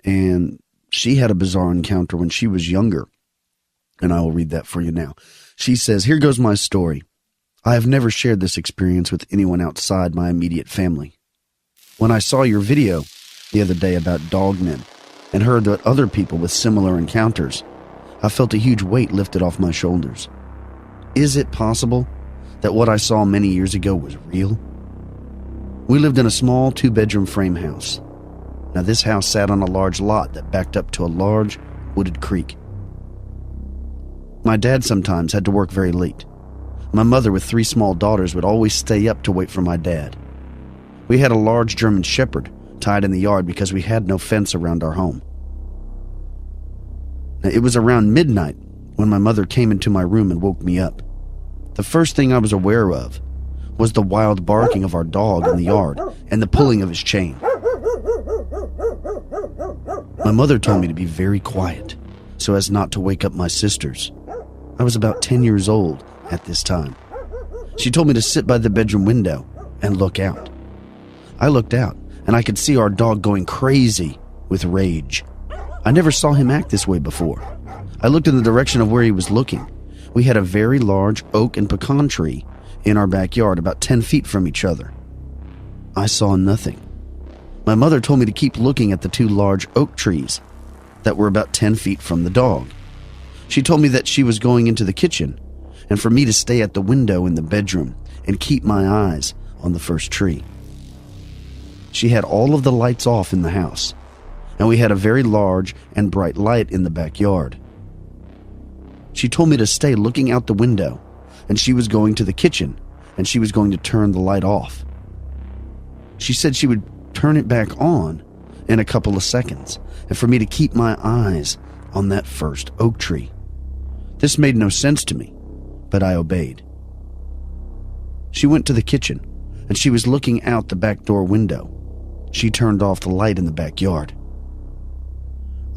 and she had a bizarre encounter when she was younger. And I will read that for you now. She says, "Here goes my story. I have never shared this experience with anyone outside my immediate family. When I saw your video the other day about Dogmen and heard that other people with similar encounters, I felt a huge weight lifted off my shoulders. Is it possible that what I saw many years ago was real? We lived in a small 2-bedroom frame house. Now, this house sat on a large lot that backed up to a large wooded creek. My dad sometimes had to work very late. My mother, with 3 small daughters, would always stay up to wait for my dad. We had a large German shepherd tied in the yard because we had no fence around our home. Now, it was around midnight when my mother came into my room and woke me up. The first thing I was aware of was the wild barking of our dog in the yard and the pulling of his chain. My mother told me to be very quiet so as not to wake up my sisters. I was about 10 years old at this time. She told me to sit by the bedroom window and look out. I looked out, and I could see our dog going crazy with rage. I never saw him act this way before. I looked in the direction of where he was looking. We had a very large oak and pecan tree in our backyard, about 10 feet from each other. I saw nothing. My mother told me to keep looking at the 2 large oak trees that were about 10 feet from the dog. She told me that she was going into the kitchen and for me to stay at the window in the bedroom and keep my eyes on the first tree. She had all of the lights off in the house, and we had a very large and bright light in the backyard. She told me to stay looking out the window, and she was going to the kitchen, and she was going to turn the light off. She said she would turn it back on in a couple of seconds, and for me to keep my eyes on that first oak tree. This made no sense to me, but I obeyed. She went to the kitchen, and she was looking out the back door window. She turned off the light in the backyard.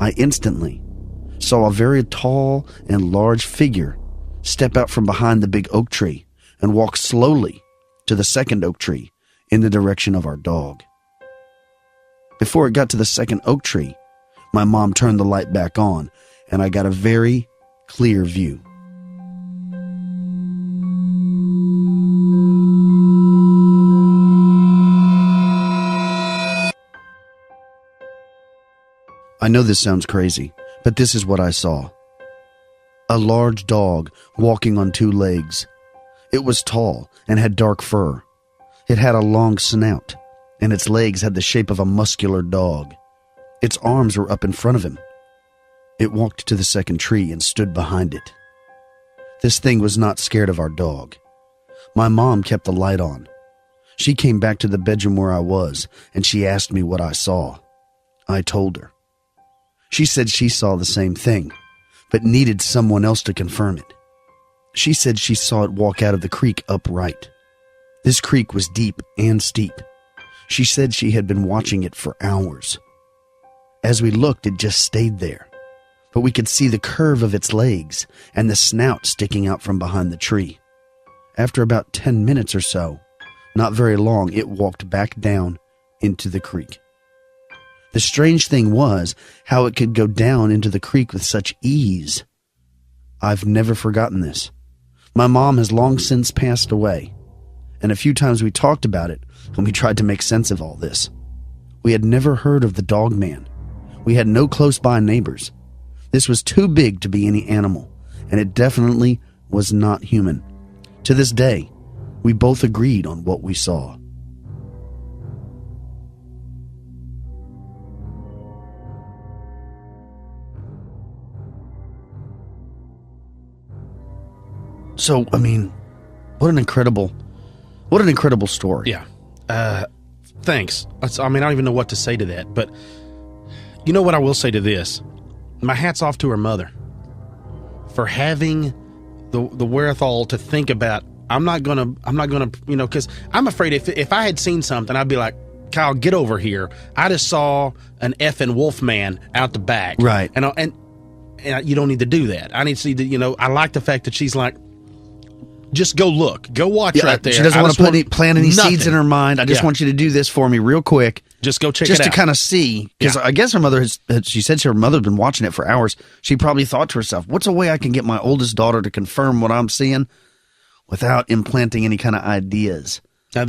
I instantly saw a very tall and large figure step out from behind the big oak tree and walk slowly to the second oak tree in the direction of our dog. Before it got to the second oak tree, my mom turned the light back on, and I got a very clear view. I know this sounds crazy, but this is what I saw. A large dog walking on 2 legs. It was tall and had dark fur. It had a long snout, and its legs had the shape of a muscular dog. Its arms were up in front of him. It walked to the second tree and stood behind it. This thing was not scared of our dog. My mom kept the light on. She came back to the bedroom where I was, and she asked me what I saw. I told her. She said she saw the same thing, but needed someone else to confirm it. She said she saw it walk out of the creek upright. This creek was deep and steep. She said she had been watching it for hours. As we looked, it just stayed there, but we could see the curve of its legs and the snout sticking out from behind the tree. After about 10 minutes or so, not very long, it walked back down into the creek. The strange thing was how it could go down into the creek with such ease. I've never forgotten this. My mom has long since passed away, and a few times we talked about it when we tried to make sense of all this. We had never heard of the Dogman. We had no close-by neighbors. This was too big to be any animal, and it definitely was not human. To this day, we both agreed on what we saw. So, I mean, what an incredible story. Yeah. Thanks. I mean, I don't even know what to say to that, but you know what I will say to this? My hat's off to her mother for having the wherewithal to think about, I'm not gonna, because I'm afraid if I had seen something, I'd be like, Kyle, get over here. I just saw an effing wolf man out the back. Right. And you don't need to do that. I need to see that, I like the fact that she's like, just go look. Go watch right there. She doesn't want to plant any seeds in her mind. I just Yeah. want you to do this for me real quick. Just go check it out. Just to kind of see. Because I guess her mother she said her mother had been watching it for hours. She probably thought to herself, what's a way I can get my oldest daughter to confirm what I'm seeing without implanting any kind of ideas? Now,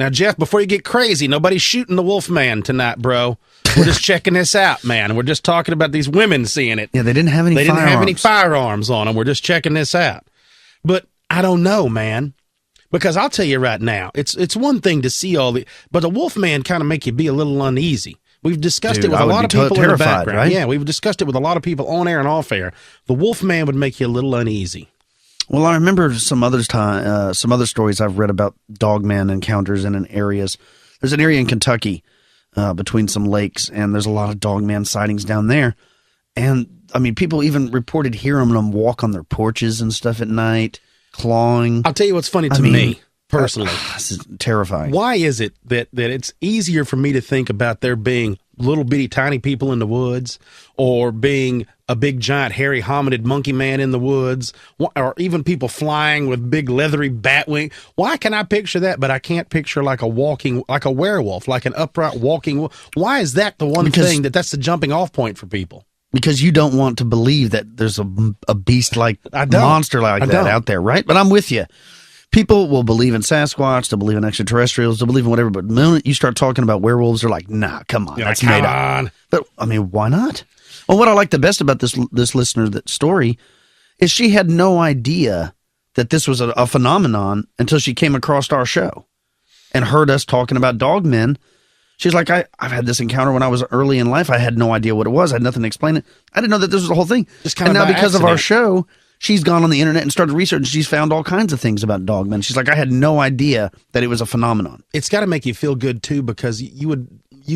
Jeff, before you get crazy, nobody's shooting the wolf man tonight, bro. We're just checking this out, man. We're just talking about these women seeing it. Yeah, they didn't have any firearms on them. We're just checking this out. But I don't know, man, because I'll tell you right now, it's one thing to see but the wolf man kind of make you be a little uneasy. We've discussed it with a lot of people in the background. Right? Yeah, we've discussed it with a lot of people on air and off air. The wolf man would make you a little uneasy. Well, I remember some other stories I've read about Dogman encounters in areas. There's an area in Kentucky between some lakes, and there's a lot of Dogman sightings down there. And, I mean, people even reported hearing them walk on their porches and stuff at night, clawing. I'll tell you what's funny to me, personally. This is terrifying. Why is it that it's easier for me to think about there being little bitty tiny people in the woods, or being a big giant hairy hominid monkey man in the woods, or even people flying with big leathery bat wing? Why can I picture that, but I can't picture like a werewolf, like an upright walking wolf? Why is that the one thing that's the jumping off point for people? Because you don't want to believe that there's a beast like monster like that out there, right? But I'm with you. People will believe in Sasquatch, they'll believe in extraterrestrials, they'll believe in whatever, but the moment you start talking about werewolves, they're like, nah, come on, that's made up. But, I mean, why not? Well, what I like the best about this listener, that story, is she had no idea that this was a phenomenon until she came across our show and heard us talking about dogmen. She's like, I've had this encounter when I was early in life. I had no idea what it was. I had nothing to explain it. I didn't know that this was the whole thing. And now because of our show, she's gone on the internet and started researching. She's found all kinds of things about dogmen. She's like, I had no idea that it was a phenomenon. It's got to make you feel good, too, because you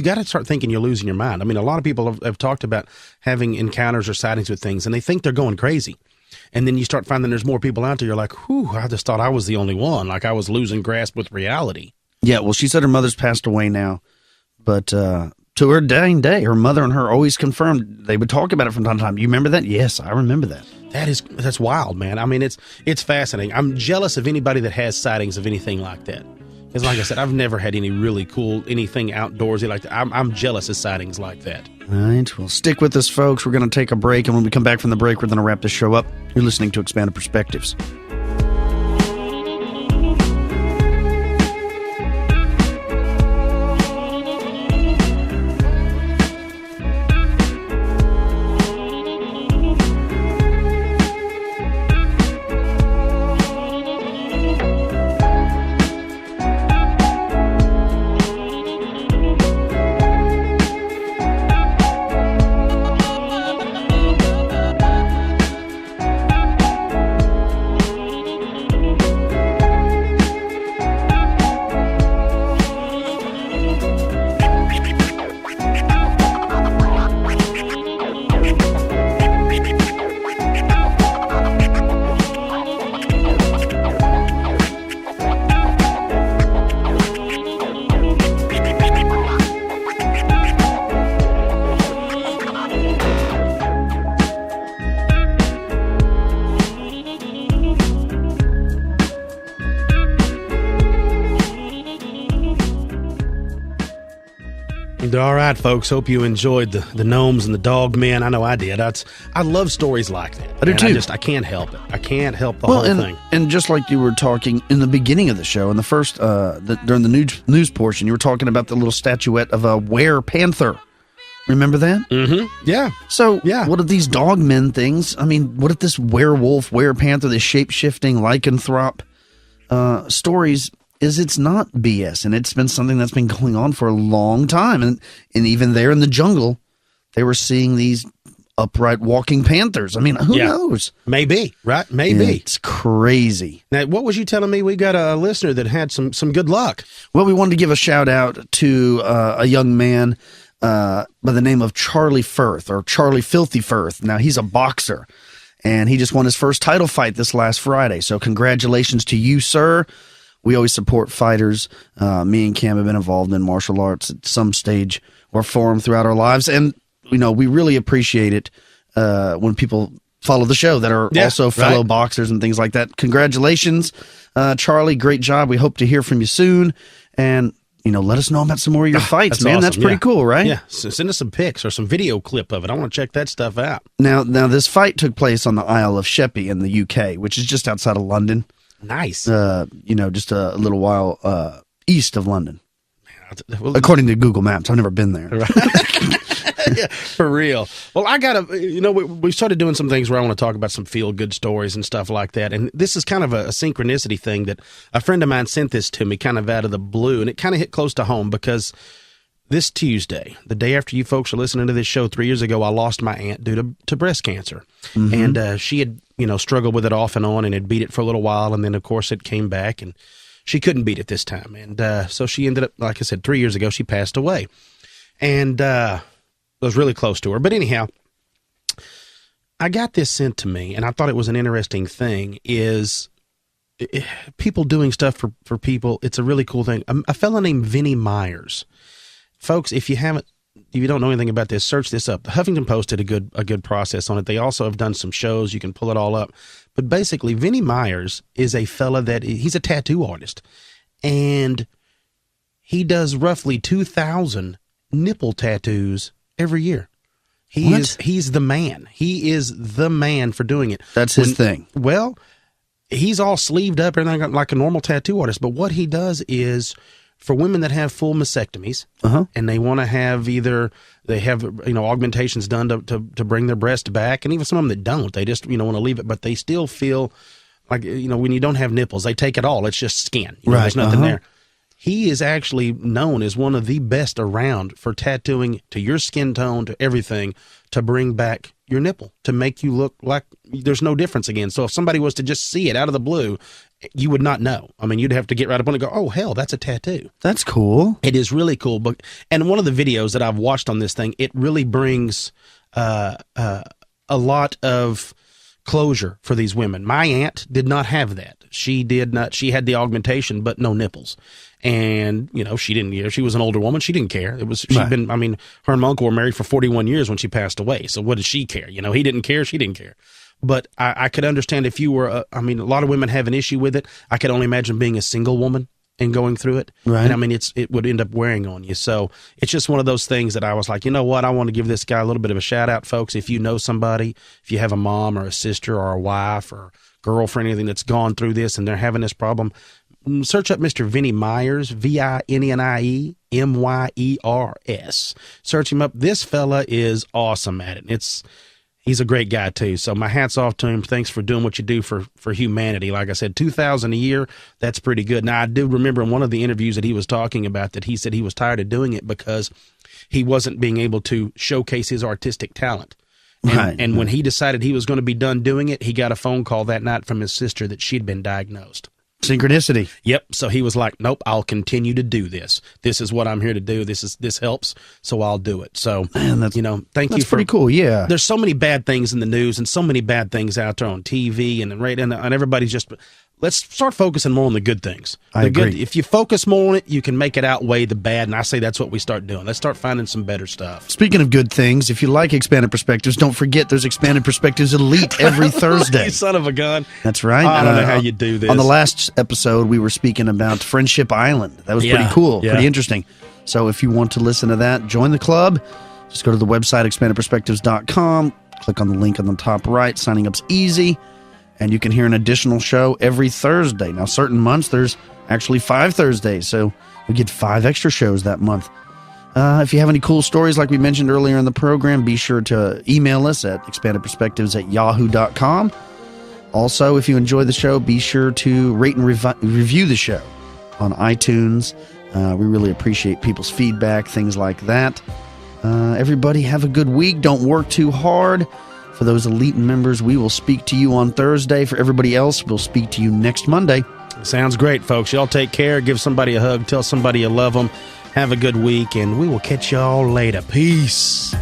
got to start thinking you're losing your mind. I mean, a lot of people have talked about having encounters or sightings with things, and they think they're going crazy. And then you start finding there's more people out there. You're like, whew, I just thought I was the only one. Like I was losing grasp with reality. Yeah, well, she said her mother's passed away now. But to her dying day, her mother and her always confirmed they would talk about it from time to time. You remember that? Yes, I remember that. That's wild, man. I mean, it's fascinating. I'm jealous of anybody that has sightings of anything like that. Because like I said, I've never had any really cool, anything outdoorsy like that. I'm jealous of sightings like that. All right, well, stick with us, folks. We're going to take a break, and when we come back from the break, we're going to wrap this show up. You're listening to Expanded Perspectives. All right, folks. Hope you enjoyed the Gnomes and the Dogmen. I know I did. I love stories like that. I do too. I can't help it. I can't help the whole thing. And just like you were talking in the beginning of the show, in the first during the news portion, you were talking about the little statuette of a were-panther. Remember that? Mm-hmm. Yeah. So, what are these dogmen things? I mean, what if this werewolf, were-panther, this shape-shifting lycanthrope stories is it's not BS, and it's been something that's been going on for a long time. And even there in the jungle, they were seeing these upright walking panthers. I mean, who knows? Maybe, right? Maybe. It's crazy. Now, what was you telling me? We got a listener that had some good luck. Well, we wanted to give a shout out to a young man by the name of Charlie Firth, or Charlie Filthy Firth. Now, he's a boxer, and he just won his first title fight this last Friday. So congratulations to you, sir. We always support fighters. Me and Cam have been involved in martial arts at some stage or form throughout our lives, and we really appreciate it when people follow the show that are also fellow boxers and things like that. Congratulations, Charlie. Great job. We hope to hear from you soon. And, let us know about some more of your fights, man. Awesome. That's pretty cool, right? Yeah. So send us some pics or some video clip of it. I want to check that stuff out. Now, this fight took place on the Isle of Sheppey in the UK, which is just outside of London. Nice. Just a little while east of London. According to Google Maps. I've never been there. Yeah, for real. Well, I got to, we started doing some things where I want to talk about some feel-good stories and stuff like that. And this is kind of a synchronicity thing that a friend of mine sent this to me kind of out of the blue. And it kind of hit close to home because this Tuesday, the day after you folks are listening to this show 3 years ago, I lost my aunt due to breast cancer. Mm-hmm. And she had, struggled with it off and on and had beat it for a little while. And then, of course, it came back and she couldn't beat it this time. And so she ended up, like I said, 3 years ago, she passed away. And was really close to her. But anyhow, I got this sent to me, and I thought it was an interesting thing, is people doing stuff for people. It's a really cool thing. A fellow named Vinnie Myers. Folks, if you don't know anything about this, search this up. The Huffington Post did a good process on it. They also have done some shows. You can pull it all up. But basically, Vinnie Myers is a fella he's a tattoo artist. And he does roughly 2,000 nipple tattoos every year. He's the man. He is the man for doing it. That's his thing. Well, he's all sleeved up and everything like a normal tattoo artist. But what he does is for women that have full mastectomies and they want to have they have augmentations done to bring their breast back, and even some of them that don't, they just want to leave it, but they still feel like when you don't have nipples, they take it all. It's just skin. There's nothing there. He is actually known as one of the best around for tattooing to your skin tone, to everything, to bring back your nipple, to make you look like there's no difference again. So if somebody was to just see it out of the blue, you would not know. I mean, you'd have to get right up on it and go, oh, hell, that's a tattoo. That's cool. It is really cool. And one of the videos that I've watched on this thing, it really brings a lot of closure for these women. My aunt did not have that. She did not. She had the augmentation, but no nipples. And, she didn't, she was an older woman. She didn't care. Her and my uncle were married for 41 years when she passed away. So what did she care? He didn't care. She didn't care. But I could understand if you were, a lot of women have an issue with it. I could only imagine being a single woman and going through it. Right. And it would end up wearing on you. So it's just one of those things that I was like, you know what? I want to give this guy a little bit of a shout out, folks. If you know somebody, if you have a mom or a sister or a wife or girlfriend, anything that's gone through this and they're having this problem, search up Mr. Vinnie Myers, VINNIE MYERS. Search him up. This fella is awesome at it. He's a great guy too. So my hat's off to him. Thanks for doing what you do for humanity. Like I said, 2,000 a year, that's pretty good. Now I do remember in one of the interviews that he was talking about that he said he was tired of doing it because he wasn't being able to showcase his artistic talent. And when he decided he was going to be done doing it, he got a phone call that night from his sister that she'd been diagnosed. Synchronicity. Yep. So he was like, nope, I'll continue to do this. This is what I'm here to do. This helps. So I'll do it. So, man, thank you. That's pretty cool. Yeah. There's so many bad things in the news and so many bad things out there on TV and everybody's just, let's start focusing more on the good things. I agree. If you focus more on it, you can make it outweigh the bad. And I say that's what we start doing. Let's start finding some better stuff. Speaking of good things, if you like Expanded Perspectives, don't forget there's Expanded Perspectives Elite every Thursday. You son of a gun. That's right. I don't know how you do this. On the last episode, we were speaking about Friendship Island. That was pretty cool, pretty interesting. So if you want to listen to that, join the club. Just go to the website, expandedperspectives.com. Click on the link on the top right. Signing up's easy. And you can hear an additional show every Thursday. Now, certain months, there's actually 5 Thursdays, so we get 5 extra shows that month. If you have any cool stories like we mentioned earlier in the program, be sure to email us at expandedperspectives@yahoo.com. Also, if you enjoy the show, be sure to rate and review the show on iTunes. We really appreciate people's feedback, things like that. Everybody have a good week. Don't work too hard. For those elite members, we will speak to you on Thursday. For everybody else, we'll speak to you next Monday. Sounds great, folks. Y'all take care. Give somebody a hug. Tell somebody you love them. Have a good week, and we will catch y'all later. Peace.